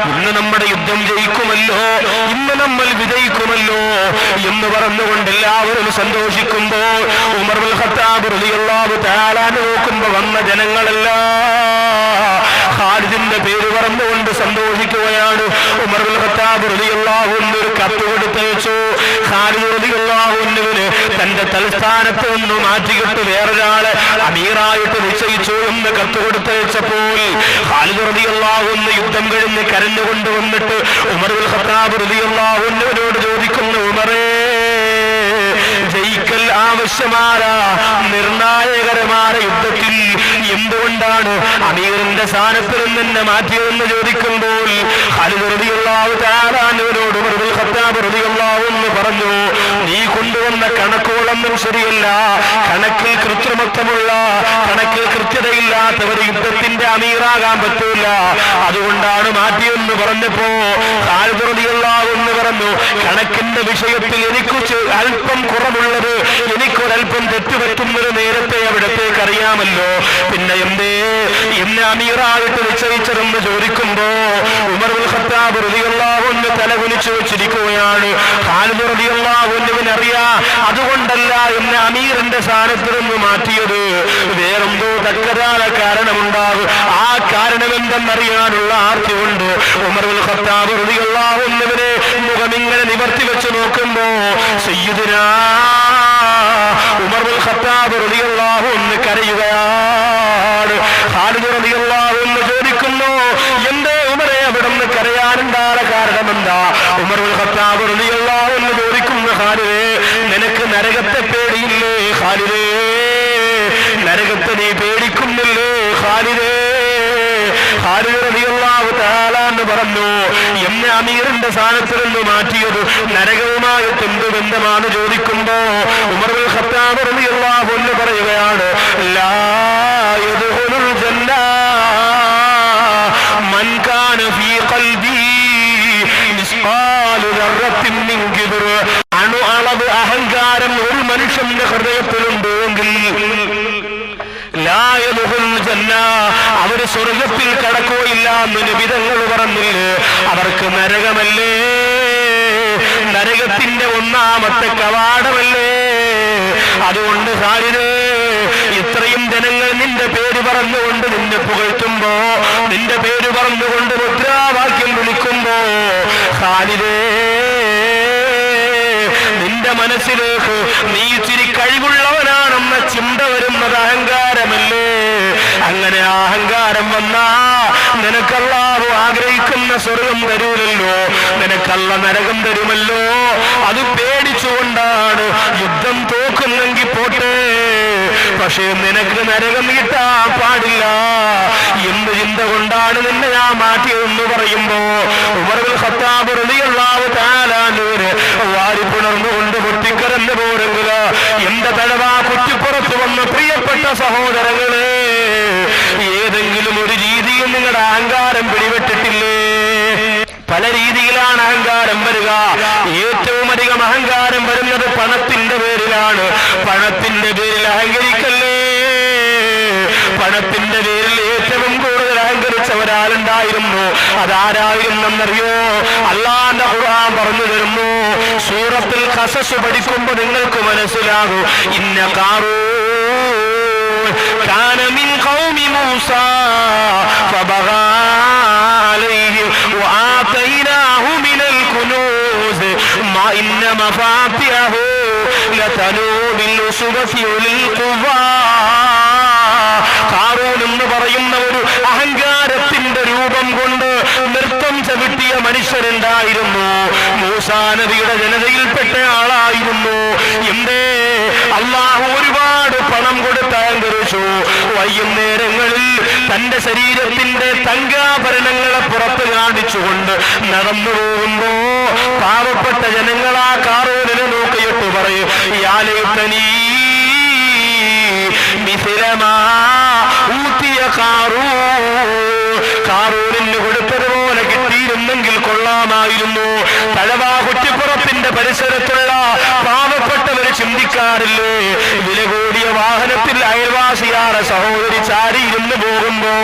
ഇന്ന് നമ്മുടെ യുദ്ധം ജയിക്കുമല്ലോ, ഇന്ന് നമ്മൾ വിജയിക്കുമല്ലോ എന്ന് പറഞ്ഞുകൊണ്ട് എല്ലാവരും സന്തോഷിക്കുമ്പോൾ ഉമർ ഇബ്നുൽ ഖത്താബ് റളിയല്ലാഹു തആല നോക്കുമ്പോ വന്ന ജനങ്ങളെല്ലാം ഖാലിദിന്റെ പേര് പറഞ്ഞുകൊണ്ട് സന്തോഷിക്കുകയാണ്. ഉമർ ഇബ്നുൽ ഖത്താബ് റളിയല്ലാഹു അൻഹു ഒരു കത്ത് കൊടുത്തയച്ചു. ഖാലിദ് റളിയല്ലാഹു അൻഹുവിന് തന്റെ തലസ്ഥാനത്ത് നിന്ന് മാറ്റിയിട്ട് വേറൊരാളെ അമീറായിട്ട് നിശ്ചയിച്ചു എന്ന് കത്ത് കൊടുത്തയച്ചപ്പോൾ ഖാലിദ് റളിയല്ലാഹു അൻഹു യുദ്ധം കഴിഞ്ഞ് കരഞ്ഞുകൊണ്ട് വന്നിട്ട് ഉമർ ഇബ്നുൽ ഖത്താബ് റളിയല്ലാഹു അൻഹുവിനോട് ചോദിക്കുന്നു, ഉമറേ, ജയിക്കൽ ആവശ്യമായ നിർണായകരമായ യുദ്ധത്തിൽ എന്തുകൊണ്ടാണ് അമീറിന്റെ സ്ഥാനത്ത് നിന്ന് എന്നെ മാറ്റിയതെന്ന് ചോദിക്കുമ്പോൾ ഖാലിദ് റളിയല്ലാഹു തആല അൻഹുവിനോട് ഉമർ ഇബ്നുൽ ഖത്താബ് റളിയല്ലാഹു അൻഹു പറഞ്ഞു, നീ കൊണ്ടുവന്ന കണക്കുകളൊന്നും ശരിയല്ല, കണക്കിൽ കൃത്രിമത്വമുള്ള, കണക്കിൽ കൃത്യതയില്ലാത്ത ഒരു യുദ്ധത്തിന്റെ അമീറാകാൻ പറ്റൂല, അതുകൊണ്ടാണ് മാറ്റിയെന്ന് പറഞ്ഞപ്പോ ഖാലിദ് റളിയല്ലാഹു അൻഹു പറഞ്ഞു, കണക്കിന്റെ വിഷയത്തിൽ എനിക്ക് അല്പം കുറവുള്ളത്, എനിക്കൊരൽപ്പം തെറ്റുപറ്റുന്നത് നേരത്തെ അവിടത്തേക്ക് അറിയാമല്ലോ, പിന്നെ എന്തേ എന്നെ അമീറായിട്ട് നിശ്ചയിച്ചതെന്ന് ചോദിക്കുമ്പോ ഉമർ ഇബ്നുൽ ഖത്താബ് റളിയല്ലാഹു അൻഹു തലകുനിച്ചു വെച്ചിരിക്കുകയാണ്. ഖാലിദ് റളിയല്ലാഹു അൻഹുവിന് അറിയാം, അതുകൊണ്ടല്ല എന്നെ അമീറിന്റെ സ്ഥാനത്ത് നിന്ന് മാറ്റിയത്, വേറെന്തോ തക്കതായ കാരണമുണ്ടാകും. ആ കാരണം എന്തെന്നറിയാനുള്ള ആർത്തി കൊണ്ട് ഉമർ ഇബ്നുൽ ഖത്താബ് റളിയല്ലാഹു അൻഹുവിനെ മുഖമിങ്ങനെ നിവർത്തി വെച്ച് നോക്കുമ്പോ സയ്യിദുനാ ഉമർ ഇബ്നുൽ ഖത്താബ് റളിയല്ലാഹു അൻഹു കരയുകയാണ്. ഖാലിദ് റളിയല്ലാഹു അൻഹു ചോദിക്കുന്നു, എന്തേ ഉമറെ അവിടുന്ന് കരയാനുണ്ടായ കാരണം എന്താ? ഉമർ ഇബ്നുൽ ഖത്താബ് റളിയല്ലാഹു അൻഹു ചോദിക്കുന്നു, ഖാലിദേ, നിനക്ക് നരകത്തെ പേടിയില്ലേ? ഖാലിദേ, നരകത്തെ നീ പേടിക്കുന്നില്ലേ? ഖാലിദേ. ഖാലിദ് റളിയല്ലാഹു തആല എന്ന് പറഞ്ഞു, എന്നെ അമീറിന്റെ സ്ഥാനത്ത് നിന്ന് മാറ്റിയത് നരകവുമായിട്ട് എന്ത് ബന്ധമാണ് ചോദിക്കുമ്പോ ഉമർ ഇബ്നുൽ ഖത്താബ് റളിയല്ലാഹു അൻഹു പറയുകയാണ്, ലാ യദ്ഖുലുൽ ജന്ന മൻ കാന ഫീ ഖൽബി മിസ്ഖാലു ദർറത്തിൻ മിൻ കിബ്ർ. അണു അളവ് അഹങ്കാരം ഒരു മനുഷ്യന്റെ ഹൃദയത്തിലുണ്ടെങ്കിൽ അവര് സ്വർഗത്തിൽ കടക്കുകയില്ല എന്ന് നബി തങ്ങൾ പറഞ്ഞില്ലേ? അവർക്ക് നരകമല്ലേ, നരകത്തിന്റെ ഒന്നാമത്തെ കവാടമല്ലേ? അതുകൊണ്ട് ഖാലിദേ, ഇത്രയും ജനങ്ങൾ നിന്റെ പേര് പറഞ്ഞുകൊണ്ട് നിന്നെ പുകഴ്ത്തുമ്പോ, നിന്റെ പേര് പറഞ്ഞുകൊണ്ട് മുദ്രാവാക്യം വിളിക്കുമ്പോ ഖാലിദേ, നിന്റെ മനസ്സിലേക്ക് നീ ഇച്ചിരി കഴിവുള്ളവനാണെന്ന ചിന്ത വരുന്നത് അഹങ്കാരമല്ലേ? അങ്ങനെ അഹങ്കാരം വന്നാ നിനക്കല്ലാഹു ആഗ്രഹിക്കുന്ന സ്വർഗം തരൂലല്ലോ, നിനക്കല്ല നരകം തരുമല്ലോ. അത് പേടിച്ചുകൊണ്ടാണ് യുദ്ധം തോക്കുന്നെങ്കിൽ പോട്ടെ, പക്ഷേ നിനക്ക് നരകം കിട്ടാൻ പാടില്ല എന്ത് ചിന്ത കൊണ്ടാണ് നിന്നെ ഞാൻ മാറ്റിയതെന്ന് പറയുമ്പോ ഉമർ ഇബ്നുൽ ഖത്താബ് റളിയല്ലാഹു തആല അൻഹു വാരിപ്പുണർന്നുകൊണ്ട് പൊട്ടിക്കരഞ്ഞു പോരെങ്കില് എന്റെ തഴവാ കുറ്റിപ്പുറത്ത് വന്ന പ്രിയപ്പെട്ട സഹോദരങ്ങളെ, ഏതെങ്കിലും ഒരു രീതിയിൽ നിങ്ങളുടെ അഹങ്കാരം പിടിപെട്ടിട്ടില്ലേ? പല രീതിയിലാണ് അഹങ്കാരം വരിക. ഏറ്റവും അധികം അഹങ്കാരം വരുന്നത് പണത്തിന്റെ പേരിലാണ്. പണത്തിന്റെ പേരിൽ അഹങ്കരിക്കല്ലേ. പണത്തിന്റെ പേരിൽ ഏറ്റവും കൂടുതൽ അഹങ്കരിച്ച ഒരാളുണ്ടായിരുന്നു. അതാരായിരുന്നെന്നറിയോ? അല്ലാഹുവിന്റെ ഖുർആൻ പറഞ്ഞു തരുന്നു. സൂറത്തുൽ ഖസസ് പഠിക്കുമ്പോൾ നിങ്ങൾക്ക് മനസ്സിലാകും. ഇന്ന ഖാറൂൻ കാന മിൻ ഖൗമി മൂസാ ഫബഗാ അലൈഹിം വആതൈനാഹു മിനൽ കുനൂസ് മാ ഇന്ന മഫാത്തിഹു ലതനൂ ബിൽ ഉസ്ബതി ഉലിൽ ഖുവാ. ഖാറൂൻ എന്ന് പറയുന്ന ഒരു അഹങ്കാരത്തിന്റെ രൂപം കൊണ്ട് നൃത്തം ചവിട്ടിയ മനുഷ്യരുണ്ടായിരുന്നു. മൂസാ നബിയുടെ ജനതയിൽപ്പെട്ട ആളായിരുന്നു. എന്തേ? അല്ലാഹു ഒരുപാട് പണം കൊടുത്ത് അഹങ്കരിച്ചു. വൈകുന്നേരങ്ങളിൽ തന്റെ ശരീരത്തിന്റെ തങ്കാഭരണങ്ങളെ പുറത്ത് കാണിച്ചുകൊണ്ട് നടന്നു പോകുമ്പോ പാവപ്പെട്ട ജനങ്ങളാ ഖാറൂനിനെ നോക്കിയിട്ട് പറയും, യാ ലൈതനീ മിസ്ലമാ ഊതിയ ഖാറൂനിന് കൊടുത്തതുപോലെ കിട്ടിയിരുന്നെങ്കിൽ കൊള്ളാമായിരുന്നു. തഴവാ കുറ്റിപ്പുറത്തിന്റെ പരിസരത്തുള്ള പാവപ്പെട്ടവര് ചിന്തിക്കാറില്ലേ? വില കൂടിയ വാഹനത്തിൽ അയൽവാസിയാറെ സഹോദരി ചാരി ഇരുന്ന് പോകുമ്പോ,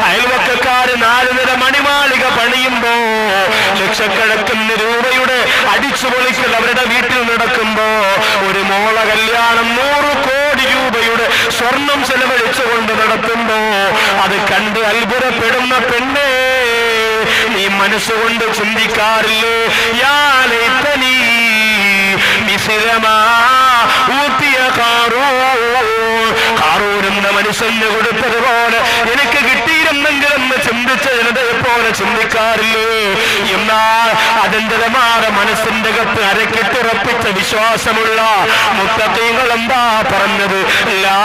അയൽവക്കക്കാര് 4 നില മണിമാളിക പണിയുമ്പോ ലക്ഷക്കണക്കിന് രൂപയുടെ അടിച്ചുപൊളിക്കൽ അവരുടെ വീട്ടിൽ നടക്കുമ്പോ ഒരു മോള കല്യാണം 100 കോടി രൂപയുടെ സ്വർണം ചെലവഴിച്ചുകൊണ്ട് നടത്തുമ്പോ അത് കണ്ട് അത്ഭുതപ്പെടുന്ന പെണ്ണേ, നീ മനസ്സുകൊണ്ട് ചിന്തിക്കാറില്ലേ? യാ ലൈതനീ മിസ്ലമാ ഊതിയ ഖാറൂനെന്ന മനുഷ്യന് കൊടുത്തതുപോലെ എനിക്ക് കിട്ടിയിരുന്നെങ്കിലെന്ന് ചിന്തിച്ച ജനതയെ പോലെ ചിന്തിക്കാറില്ലേ? എന്നാൽ അചഞ്ചലമായ മനസ്സിന്റെ അകത്ത് അരക്കിട്ടുറപ്പിച്ച വിശ്വാസമുള്ള മുത്തഖീങ്ങൾ എന്താ പറഞ്ഞത്? ലാ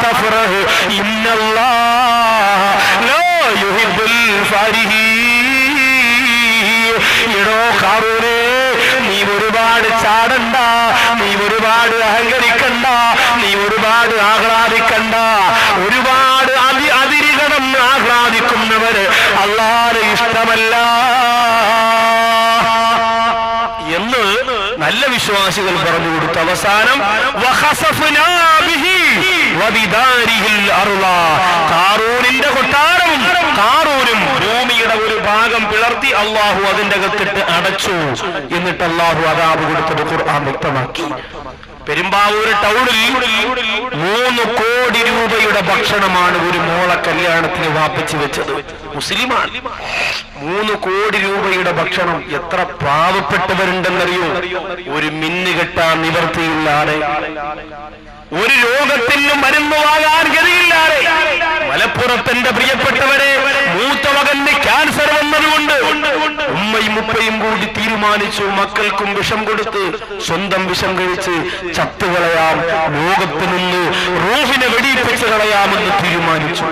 തഫ്റഹ് ഇന്നല്ലാഹ ലാ യുഹിബ്ബുൽ ഫരിഹീൻ. എടോ ഖാറൂനേ, നീ ഒരുപാട് ചാടണ്ട, നീ ഒരുപാട് അഹങ്കരിക്കണ്ട, നീ ഒരുപാട് ആഹ്ലാദിക്കണ്ട. ഒരുപാട് അതിരികണം ആഹ്ലാദിക്കുന്നവര് അല്ലാഹുവിന് ഇഷ്ടമല്ല എന്ന് നല്ല വിശ്വാസികൾ പറഞ്ഞു കൊടുത്തു. അവസാനം ഖാറൂനിന്റെ കൊട്ടാരവും ഖാറൂനും ഭൂമിയുടെ ഒരു ഭാഗം പിളർത്തി അള്ളാഹു അതിന്റെ അകത്തിട്ട് അടച്ചു. എന്നിട്ട് അള്ളാഹു അദാബ് കൊടുത്തത് ഖുർആൻ വ്യക്തമാക്കി. പെരുമ്പാവൂർ ടൗണിൽ 3 കോടി രൂപയുടെ ഭക്ഷണമാണ് ഒരു മോളെ കല്യാണത്തിന് വാപ്പിച്ചു വെച്ചത്. മുസ്ലിമാണ്. 3 കോടി രൂപയുടെ ഭക്ഷണം. എത്ര പാവപ്പെട്ടവരുണ്ടെന്നറിയോ? ഒരു മിന്നു കെട്ടാൻ നിവർത്തിയില്ലാതെ, ഒരു രോഗത്തിന് മരുന്ന് വാങ്ങാൻ ഗതിയില്ലാതെ, മലപ്പുറത്തിന്റെ പ്രിയപ്പെട്ടവരെ, മൂത്ത മകന് ക്യാൻസർ വന്നതുകൊണ്ട് ഉമ്മയും ഉപ്പയും കൂടി തീരുമാനിച്ചു മക്കൾക്കും വിഷം കൊടുത്ത് സ്വന്തം വിഷം കഴിച്ച് ചത്തുകളയാം, ലോകത്ത് നിന്ന് റൂഹിനെ വെടിയിപ്പിച്ച് കളയാമെന്ന് തീരുമാനിച്ചു.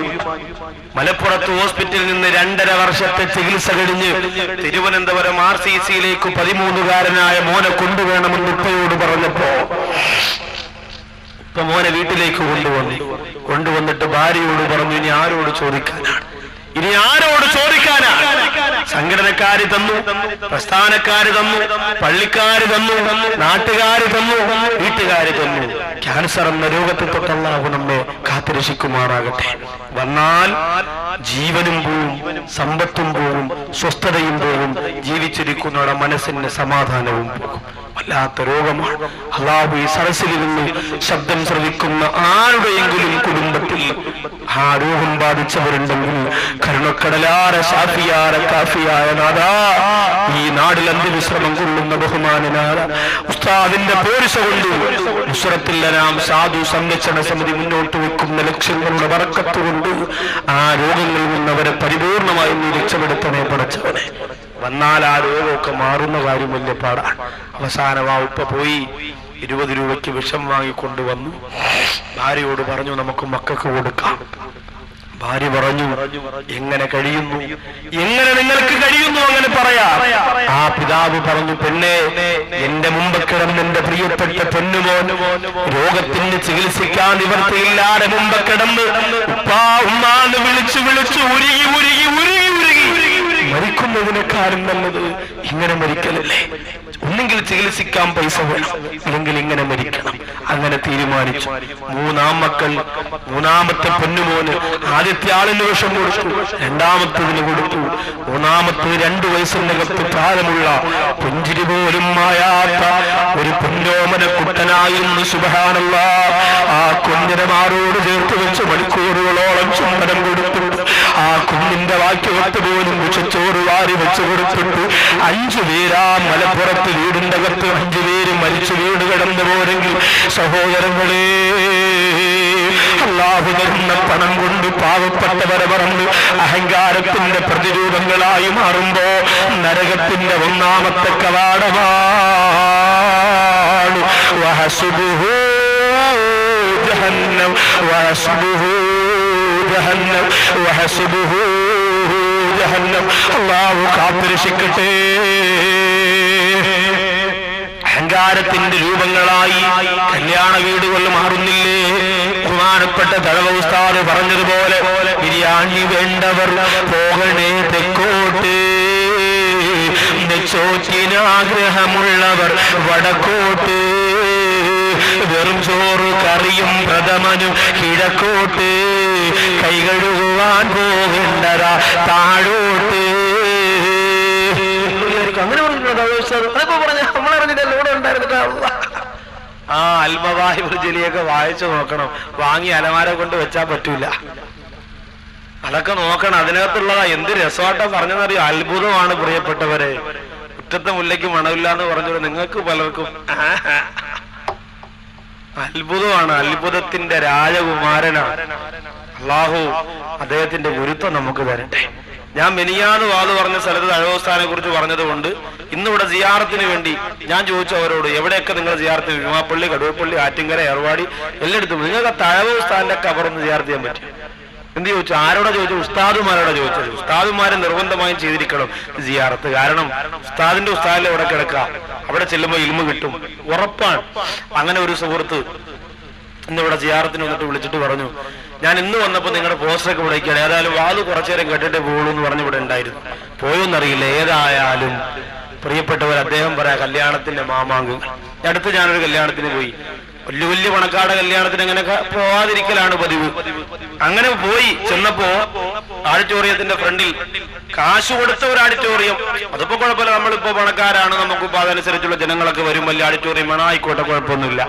മലപ്പുറത്ത് ഹോസ്പിറ്റലിൽ നിന്ന് 2.5 വർഷത്തെ ചികിത്സ കഴിഞ്ഞ് തിരുവനന്തപുരം RCCയിലേക്ക് 13കാരനായ മോനെ കൊണ്ടുവേണമെന്ന് ഉപ്പയോട് പറഞ്ഞപ്പോ ഇപ്പൊ മോനെ വീട്ടിലേക്ക് കൊണ്ടുവന്നിട്ട് ഭാര്യയോട് പറഞ്ഞു, ഇനി ആരോട് ചോദിക്കാനാണ്? ഇനി ആരോട് ചോദിക്കാനാണ്? സംഘടനക്കാര് തന്നു, പ്രസ്ഥാനക്കാര് തന്നു, പള്ളിക്കാര് തന്നു, നാട്ടുകാര് തന്നു, വീട്ടുകാര് തന്നു. ക്യാൻസർ എന്ന രോഗത്തെ തൊട്ട് അല്ലാഹു നമ്മെ കാത്തുരക്ഷിക്കുമാറാകട്ടെ. വന്നാൽ ജീവനും പോവും, സമ്പത്തും പോവും, സ്വസ്ഥതയും പോവും, ജീവിച്ചിരിക്കുന്നവരുടെ മനസ്സിന്റെ സമാധാനവും പോകും. വല്ലാത്ത രോഗമാണ്. അല്ലാഹു ഈ സരസിൽ നിന്ന് ശബ്ദം ശ്രവിക്കുന്ന ആരുടെയെങ്കിലും കുടുംബത്തിൽ ആ രോഗം ബാധിച്ചവരുണ്ടെങ്കിൽ കരുണക്കടലാര ശാഫിയാര കാഫിയായ നാദാ, ഈ നാടിൽ അന്ത്യവിശ്രമം കൊള്ളുന്ന ബഹുമാനനായ ഉസ്താദിന്റെ പോരിശ കൊണ്ട് നുസ്രത്തുൽ അനാം സാധു സംരക്ഷണ സമിതി മുന്നോട്ട് വെക്കുന്ന ലക്ഷ്യങ്ങളുടെ ബർക്കത്ത് കൊണ്ട് ആ രോഗങ്ങളിൽ നിന്ന് അവരെ പരിപൂർണമായി നീ രക്ഷപ്പെടുത്തണേ പടച്ചവനെ. വന്നാൽ ആ രോഗമൊക്കെ മാറുന്ന കാര്യം വലിയ പാടാണ്. അവസാനം ആ ഉപ്പ പോയി 20 രൂപയ്ക്ക് വിഷം വാങ്ങിക്കൊണ്ടുവന്നു. ഭാര്യയോട് പറഞ്ഞു, നമുക്ക് മക്കൾക്ക് കൊടുക്കാം. ഭാര്യ പറഞ്ഞു, എങ്ങനെ കഴിയുന്നു? എങ്ങനെ നിങ്ങൾക്ക് കഴിയുന്നു അങ്ങനെ പറയാ? ആ പിതാവ് പറഞ്ഞു, പെണ്ണെ, എന്റെ മുമ്പ് കിടന്ന് എന്റെ പ്രിയപ്പെട്ട പൊന്നുമോൻ രോഗത്തിന് ചികിത്സിക്കാൻ നിവർത്തിയില്ലാതെ മുമ്പ് കിടന്ന് ഉപ്പാ ഉമ്മാന്ന് വിളിച്ചു ഉരുകി മരിക്കുന്നതിനേക്കാളും നല്ലത് ഇങ്ങനെ മരിക്കലല്ലേ. ഒന്നെങ്കിൽ ചികിത്സിക്കാൻ പൈസ വേണം, അല്ലെങ്കിൽ ഇങ്ങനെ മരിക്കണം. അങ്ങനെ തീരുമാനിച്ചു. 3 ആൺമക്കൾ. 3ാമത്തെ പൊന്നുമോന് ആദ്യത്തെ ആളിന് വിഷം കൊടുത്തു, 2ാമത്തതിന് കൊടുത്തു. 3ാമത്തത് 2 വയസ്സിനകത്ത് പ്രായമുള്ള പുഞ്ചിരി പോലും മായാത്ത ഒരു പൊന്നോമന കുട്ടനായിരുന്നു. സുബ്ഹാനല്ലാഹ്. ആ കുഞ്ഞിനെ മാറോട് ചേർത്ത് വെച്ച് മണിക്കൂറുകളോളം ചുംബനം കൊടുത്തിട്ട് ആ കുഞ്ഞിന്റെ വാക്യവത്ത് പോലും ഉച്ചച്ചോറ് വാരി വെച്ച് കൊടുത്തിട്ട് 5 പേരാ മലപ്പുറത്ത് വീടിന്റെ അകത്ത് 5 പേര് മരിച്ചു വീട് കിടന്നു പോരെങ്കിൽ സഹോദരങ്ങളെ, അല്ലാഹു തരുന്ന പണം കൊണ്ട് പാവപ്പെട്ടവരെ മറന്ന് അഹങ്കാരത്തിന്റെ പ്രതിരൂപങ്ങളായി മാറുമ്പോ നരകത്തിന്റെ 1ാമത്തെ കവാടമാണ്. വഹസുബുഹു ജഹന്നം വഹസുബുഹു ജഹന്നം വഹസുബുഹു ജഹന്നം. അല്ലാഹു കാത്തുരക്ഷിക്കട്ടെ. അഹങ്കാരത്തിന്റെ രൂപങ്ങളായി കല്യാണ വീടുകൾ മാറുന്നില്ലേ? ബഹുമാനപ്പെട്ട തഴവ ഉസ്താദ് പറഞ്ഞതുപോലെ ബിരിയാണി വേണ്ടവർ പോകണേ തെക്കോട്ട്, നെച്ചോറ്റിനാഗ്രഹമുള്ളവർ വടക്കോട്ട്, വെറും ചോറ് കറിയും പ്രഥമനും കിഴക്കോട്ട്, കൈ കഴുകുവാൻ പോകേണ്ടതാ താഴോട്ട്. അതൊക്കെ പറഞ്ഞ നമ്മളറിഞ്ഞിട്ടല്ല ഇവിടെ ഉണ്ടായിരുന്നിട്ടാ. ആ അൽമവാഹിബുൽ ജലിയൊക്കെ വായിച്ചു നോക്കണം. വാങ്ങി അലമാര കൊണ്ട് വെച്ചാൽ പറ്റൂല. അതൊക്കെ നോക്കണം. അതിനകത്തുള്ളതാ എന്ത് രസമായിട്ടാ പറഞ്ഞെന്നറിയോ? അത്ഭുതമാണ് പ്രിയപ്പെട്ടവരെ. മുറ്റത്തെ മുല്ലയ്ക്ക് മണമില്ല എന്ന് പറഞ്ഞത് നിങ്ങൾക്ക് പലർക്കും അത്ഭുതമാണ്. അത്ഭുതത്തിന്റെ രാജകുമാരനാണ് അല്ലാഹു. അദ്ദേഹത്തിന്റെ ഗുരുത്വം നമുക്ക് തരട്ടെ. ഞാൻ മെനിയാന്ന് വാത് പറഞ്ഞ സ്ഥലത്ത് അഴവസ്ഥാനെ കുറിച്ച് പറഞ്ഞത് കൊണ്ട് ഇന്നിവിടെ സിയാറത്തിന് വേണ്ടി ഞാൻ ചോദിച്ചു അവരോട്, എവിടെയൊക്കെ നിങ്ങൾ സിയാറത്തിന്, വിമാപ്പള്ളി, കടുവപ്പള്ളി, ആറ്റിങ്കര, ഏർവാടി എല്ലായിടത്തും നിങ്ങൾക്ക് തഴവസ്ഥാന്റെ കബറൊന്ന് സിയാറത്ത് ചെയ്യാൻ പറ്റും? എന്ത് ചോദിച്ചു? ആരോടെ ചോദിച്ചു? ഉസ്താദുമാരോടെ ചോദിച്ചത്. ഉസ്താദുമാരെ നിർബന്ധമായും ചെയ്തിരിക്കണം സിയാറത്ത്. കാരണം ഉസ്താദിന്റെ ഉസ്താദിലെ അവിടെ കിടക്കുക, അവിടെ ചെല്ലുമ്പോൾ ഇൽമ കിട്ടും, ഉറപ്പാണ്. അങ്ങനെ ഒരു സുഹൃത്ത് ഇന്നിവിടെ സിയാറത്തിന് വന്നിട്ട് വിളിച്ചിട്ട് പറഞ്ഞു, ഞാൻ ഇന്ന് വന്നപ്പോൾ നിങ്ങളുടെ പോസ്റ്ററൊക്കെ വിളിക്കുകയാണ്, ഏതായാലും വാത് കുറച്ചു നേരം കേട്ടിട്ടേ പോകുള്ളൂ എന്ന് പറഞ്ഞ് ഇവിടെ ഉണ്ടായിരുന്നു. പോയോന്നറിയില്ല. ഏതായാലും പ്രിയപ്പെട്ടവർ, അദ്ദേഹം പറയാ കല്യാണത്തിന്റെ മാമാങ്കം. അടുത്ത് ഞാനൊരു കല്യാണത്തിന് പോയി. വലിയ വലിയ പണക്കാരുടെ കല്യാണത്തിന് അങ്ങനെ പോവാതിരിക്കലാണ് പതിവ്. അങ്ങനെ പോയി ചെന്നപ്പോ ഓഡിറ്റോറിയത്തിന്റെ ഫ്രണ്ടിൽ കാശ് കൊടുത്ത ഒരു ഓഡിറ്റോറിയം. അതിപ്പോ കുഴപ്പമില്ല, നമ്മളിപ്പോ പണക്കാരാണ്, നമുക്കിപ്പോ അതനുസരിച്ചുള്ള ജനങ്ങളൊക്കെ വരും, വലിയ ഓഡിറ്റോറിയം വേണം, ആയിക്കോട്ടെ, കുഴപ്പമൊന്നുമില്ല.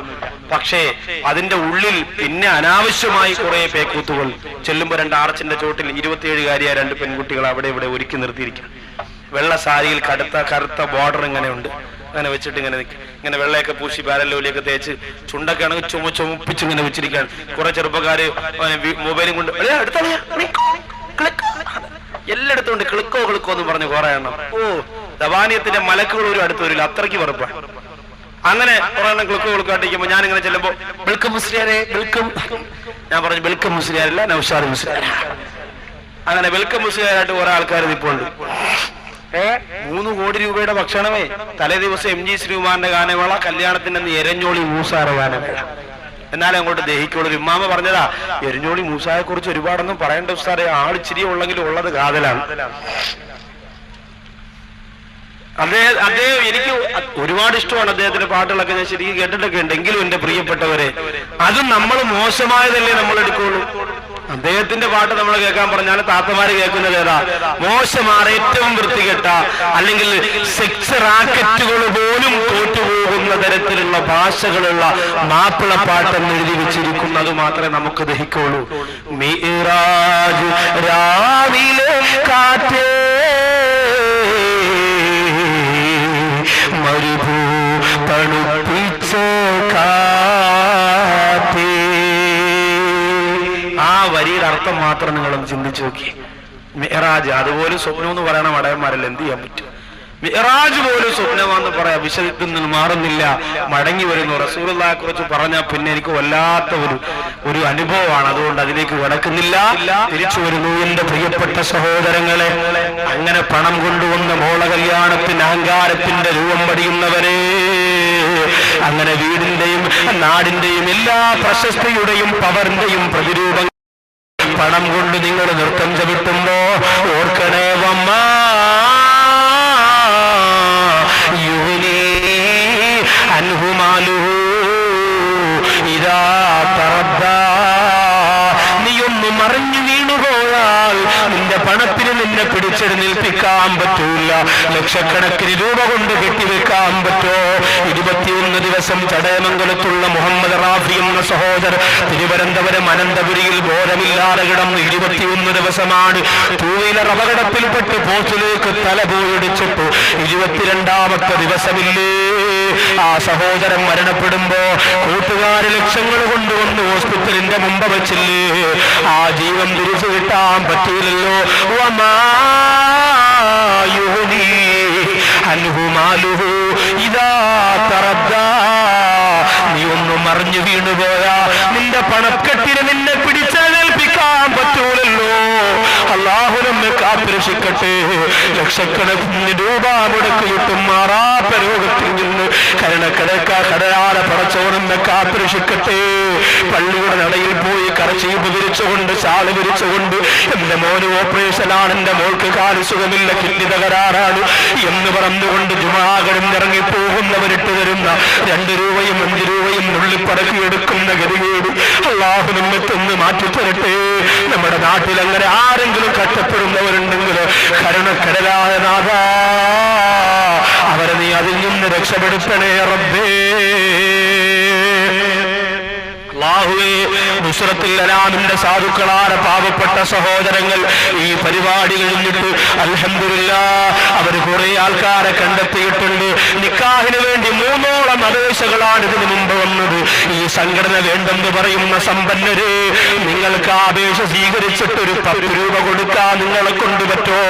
പക്ഷേ അതിന്റെ ഉള്ളിൽ പിന്നെ അനാവശ്യമായി കുറെ പേക്കൂത്തുകൾ. ചെല്ലുമ്പോ 2 ആർച്ചിന്റെ ചോട്ടിൽ 27കാരിയായ 2 പെൺകുട്ടികൾ അവിടെ ഇവിടെ ഒരുക്കി നിർത്തിയിരിക്കും. വെള്ള സാരിയിൽ കറുത്ത ബോർഡർ ഇങ്ങനെ ഉണ്ട്. അങ്ങനെ വെച്ചിട്ട് ഇങ്ങനെ നിൽക്കും. ഇങ്ങനെ വെള്ളയൊക്കെ പൂശി പാരലോലിയൊക്കെ തേച്ച് ചുണ്ടൊക്കെ ആണെങ്കിൽ ചുമപ്പിച്ച് ഇങ്ങനെ വെച്ചിരിക്കാൻ. കുറെ ചെറുപ്പക്കാര് മൊബൈലും കൊണ്ട് എല്ലായിടത്തും ഉണ്ട് ക്ലിക്കോ ക്ലിക്കോ എന്ന് പറഞ്ഞു കുറെ എണ്ണം. ഓ, ദവാനിയത്തിന്റെ മലക്കുകൾ ഒരു അടുത്ത് വരില്ല, അത്രയ്ക്ക് വെറുപ്പാണ്. അങ്ങനെ കുറെ എണ്ണം ക്ലിക്കോ ക്ലിക്കാട്ടിരിക്കുമ്പോ ഞാൻ ഇങ്ങനെ ചെല്ലുമ്പോ വെൽക്കം മുസ്ലിയാരെ, വെൽക്കം. ഞാൻ പറഞ്ഞു വെൽക്കം മുസ്ലിയാരല്ല, നൗഷാദ് മുസ്ലിയാർ. അങ്ങനെ വെൽക്കം മുസ്ലിയാരായിട്ട് കുറെ ആൾക്കാർ നിൽപ്പുണ്ട്. 3 കോടി രൂപയുടെ ഭക്ഷണമേ. തലേ ദിവസം MG ശ്രീകുമാറിന്റെ ഗാനമേള, കല്യാണത്തിന്റെ അന്ന് എരഞ്ഞോളി മൂസാറ ഗാനമേള. എന്നാലും അങ്ങോട്ട് ദഹിക്കുള്ളൂ. ഉമ്മാമ പറഞ്ഞതാ, എരഞ്ഞോളി മൂസായെ കുറിച്ച് ഒരുപാടൊന്നും പറയേണ്ട ഉസ്താദേ, ആളിച്ചിരി ഉള്ളെങ്കിലും ഉള്ളത് കാതലാണ്. അദ്ദേഹം എനിക്ക് ഒരുപാട് ഇഷ്ടമാണ്. അദ്ദേഹത്തിന്റെ പാട്ടുകളൊക്കെ ഞാൻ ശരിക്കും കേട്ടിട്ടൊക്കെ ഉണ്ട്. എങ്കിലും എന്റെ പ്രിയപ്പെട്ടവരെ, അത് നമ്മൾ മോശമായതല്ലേ നമ്മൾ എടുക്കുള്ളൂ. അദ്ദേഹത്തിന്റെ പാട്ട് നമ്മൾ കേൾക്കാൻ പറഞ്ഞാൽ താത്തമാര് കേൾക്കുന്നത് ഏതാ? മോശമാണ്, ഏറ്റവും വൃത്തികെട്ട, അല്ലെങ്കിൽ സെക്സ് റാക്കറ്റുകൾ പോലും തോറ്റുപോകുന്ന തരത്തിലുള്ള ഭാഷകളുള്ള മാപ്പിളപ്പാട്ടെന്ന് എഴുതി വെച്ചിരിക്കുന്നത് മാത്രമേ നമുക്ക് ദഹിക്കുള്ളൂ. മിഅ്റാജ് രാവിലെ കാറ്റേ മരുഭൂ തണുപ്പിച്ച കാറ്റേ. ആ വരിയുടെ അർത്ഥം മാത്രം നിങ്ങളൊന്ന് ചിന്തിച്ചു നോക്കി. മിഅ്റാജ്, അതുപോലും സ്വപ്നം എന്ന് പറയണ മടയന്മാരല്ല, എന്ത് ചെയ്യാൻ പറ്റും? മിഅ്റാജ് പോലും സ്വപ്നമാണെന്ന് പറയാ, വിഷയത്തിൽ നിന്ന് മാറുന്നില്ല, മടങ്ങി വരുന്നു. റസൂലുള്ളാഹിയെ കുറിച്ച് പറഞ്ഞാൽ പിന്നെ എനിക്ക് വല്ലാത്ത ഒരു അനുഭവമാണ്. അതുകൊണ്ട് അതിലേക്ക് കടക്കുന്നില്ല, തിരിച്ചു വരുന്നു. എന്റെ പ്രിയപ്പെട്ട സഹോദരങ്ങളെ, അങ്ങനെ പണം കൊണ്ടുവന്ന മോള കല്യാണത്തിന് അഹങ്കാരത്തിന്റെ രൂപം പടിയുന്നവരെ, അങ്ങനെ വീടിന്റെയും നാടിന്റെയും എല്ലാ പ്രശസ്തിയുടെയും പവറിന്റെയും പ്രതിരൂപം പണം കൊണ്ട് നിങ്ങൾ നൃത്തം ചവിട്ടുമ്പോ ഓർക്കണേ, വമ്മ യുവനീ അൻഹുമാലുഹു ഇദാ തറദ്ദാ. നീയൊന്ന് മറിഞ്ഞു വീണുപോയാൽ നിന്റെ പണത്തിന് നിന്നെ പിടിച്ചെഴുന്നേൽപ്പിക്കാൻ പറ്റൂല. ലക്ഷക്കണക്കിന് രൂപ കൊണ്ട് കെട്ടിവെക്കാൻ പറ്റോ? 21 ദിവസം ചടയമംഗലത്തുള്ള മുഹമ്മദ് റാഫി എന്ന സഹോദരൻ തിരുവനന്തപുരം അനന്തപുരിയിൽ ബോധമില്ലാതെ കിടന്ന് 21 ദിവസമാണ്. 2 വീലർ അപകടത്തിൽപ്പെട്ട് പോസ്റ്റിലേക്ക് തല പോയിടിച്ചിട്ടു. 22ാമത്തെ ദിവസമില്ലേ ആ സഹോദരൻ മരണപ്പെടുമ്പോ കൂട്ടുകാര് ലക്ഷങ്ങൾ കൊണ്ടുവന്ന് ഹോസ്പിറ്റലിന്റെ മുമ്പ് വെച്ചില്ലേ? ആ ജീവൻ തിരിച്ചു കിട്ടാൻ പറ്റൂലല്ലോ. നീ ഒന്നും മറിഞ്ഞു വീണുപോയാ നിന്റെ പണക്കെട്ടിന് നിന്നെ പിടിച്ചേൽപ്പിക്കാൻ പറ്റൂലല്ലോ. അല്ലാഹു നമ്മെ കാത്തുരക്ഷിക്കട്ടെ. ലക്ഷക്കണക്കിന് രൂപ മുടക്കിയിട്ടും മാറാത്ത രോഗത്തിൽ നിന്ന് കടയാതെ പടച്ചോണെന്നെ കാത്തുരക്ഷിക്കട്ടെ. പള്ളിയുടെ നടയിൽ പോയി കറച്ചീപ്പ് വിരിച്ചുകൊണ്ട് ശാള് വിരിച്ചുകൊണ്ട് എന്റെ മോന് ഓപ്പറേഷനാണ്, എന്റെ മോൾക്ക് കാല് സുഖമില്ല, കിഡ്നി തകരാറാണ് എന്ന് പറഞ്ഞുകൊണ്ട് ജുമാകളിൽ ഇറങ്ങിപ്പോകുന്നവരിട്ട് തരുന്ന 2 രൂപയും 5 രൂപയും നുള്ളിപ്പടക്കിയെടുക്കുന്ന ഗതികേട് അല്ലാഹു നമ്മെ തിന്ന് മാറ്റിത്തരട്ടെ. നമ്മുടെ നാട്ടിൽ അങ്ങനെ ആരെങ്കിലും കഷ്ടപ്പെടുന്നവരുണ്ടെങ്കിൽ കരുണക്കടലായ നാഥാ അവരെ രക്ഷപ്പെടുത്തണേ റബ്ബേ. അല്ലാഹുവേ, നുസ്രത്തുൽ അനാമിന്റെ സാധുക്കളായ പാവപ്പെട്ട സഹോദരങ്ങൾ ഈ പരിപാടി കഴിഞ്ഞിട്ട് അൽഹംദുലില്ലാഹ് അവർ കുറെ ആൾക്കാരെ കണ്ടെത്തിയിട്ടുണ്ട്. നിക്കാഹിന് വേണ്ടി 3ഓളം അപേക്ഷകളാണ് ഇതിനു മുമ്പ് വന്നത്. ഈ സംഘടന വേണ്ടെന്ന് പറയുന്ന സമ്പന്നര്, നിങ്ങൾക്ക് ആ അപേക്ഷ സ്വീകരിച്ചിട്ട് ഒരു 10 രൂപ കൊടുക്കാൻ നിങ്ങളെ കൊണ്ട് പറ്റോ?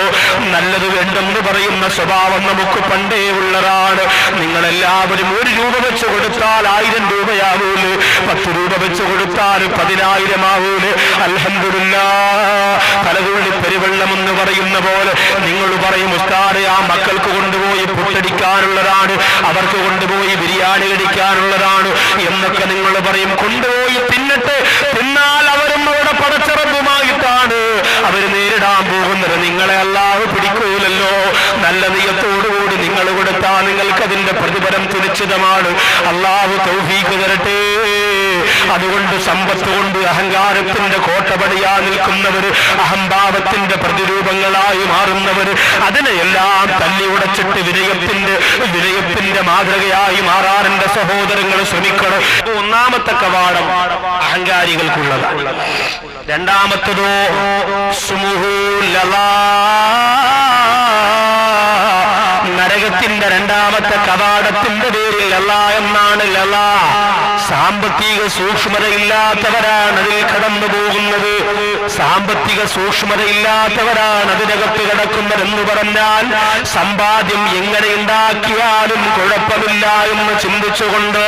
നല്ലത് വേണ്ടെന്ന് പറയുന്ന സ്വഭാവം നമുക്ക് പണ്ടേ ഉള്ളതാണ്. നിങ്ങളെല്ലാവരും 1 രൂപ വെച്ച് കൊടുത്താൽ 1000 രൂപയാവൂല്, 10 രൂപ വെച്ച് കൊടുത്താൽ 10,000 ആവൂല്. അൽഹംദുലില്ലാഹ്, തലകുള്ളി പെരുവെള്ളം എന്ന് പറയുന്ന പോലെ നിങ്ങൾ പറയും, ഉസ്താദേ ആ മക്കൾക്ക് കൊണ്ടുപോയി പുട്ടടിക്കാനുള്ളതാണ്, അവർക്ക് കൊണ്ടുപോയി ബിരിയാണി കഴിക്കാനുള്ളതാണ് എന്നൊക്കെ നിങ്ങൾ പറയും. കൊണ്ടുപോയി തിന്നട്ടെ, തിന്നാൽ അവരും അവിടെ പടച്ചറബുമായിട്ടാണ് അവർ നേരിടാൻ പോകുന്നത്. നിങ്ങളെ അല്ലാഹു പിടിക്കൂലല്ലോ. നല്ല നിയത്തോടുകൂടി നിങ്ങൾ കൊടുത്താൽ നിങ്ങൾക്ക് അതിന്റെ പ്രതിഫലം സുനിശ്ചിതമാണ്. അല്ലാഹു തൗഫീഖ് തരട്ടെ. അതുകൊണ്ട് സമ്പത്ത് കൊണ്ട് അഹങ്കാരത്തിന്റെ കോട്ടപടിയാ നിൽക്കുന്നവര്, അഹംഭാവത്തിന്റെ പ്രതിരൂപങ്ങളായി മാറുന്നവര്, അതിനെയെല്ലാം തല്ലി ഉടച്ചിട്ട് വിനയത്തിന്റെ മാതൃകയായി മാറാൻ എന്റെ സഹോദരങ്ങൾ ശ്രമിക്കണം. ഒന്നാമത്തെ കവാടം അഹങ്കാരികൾക്കുള്ളതാണ്. രണ്ടാമത്തതോ നരകത്തിന്റെ രണ്ടാമത്തെ കവാടത്തിന്റെ പേരിൽ ലലാ എന്നാണ്. ലലാ സാമ്പത്തിക സൂക്ഷ്മതയില്ലാത്തവരാണ് അതിൽ കടന്നു പോകുന്നത്. സാമ്പത്തിക സൂക്ഷ്മതയില്ലാത്തവരാണ് അതിനകത്ത് കിടക്കുന്നതെന്ന് പറഞ്ഞാൽ സമ്പാദ്യം എങ്ങനെ ഉണ്ടാക്കിയാലും കുഴപ്പമില്ല എന്ന് ചിന്തിച്ചുകൊണ്ട്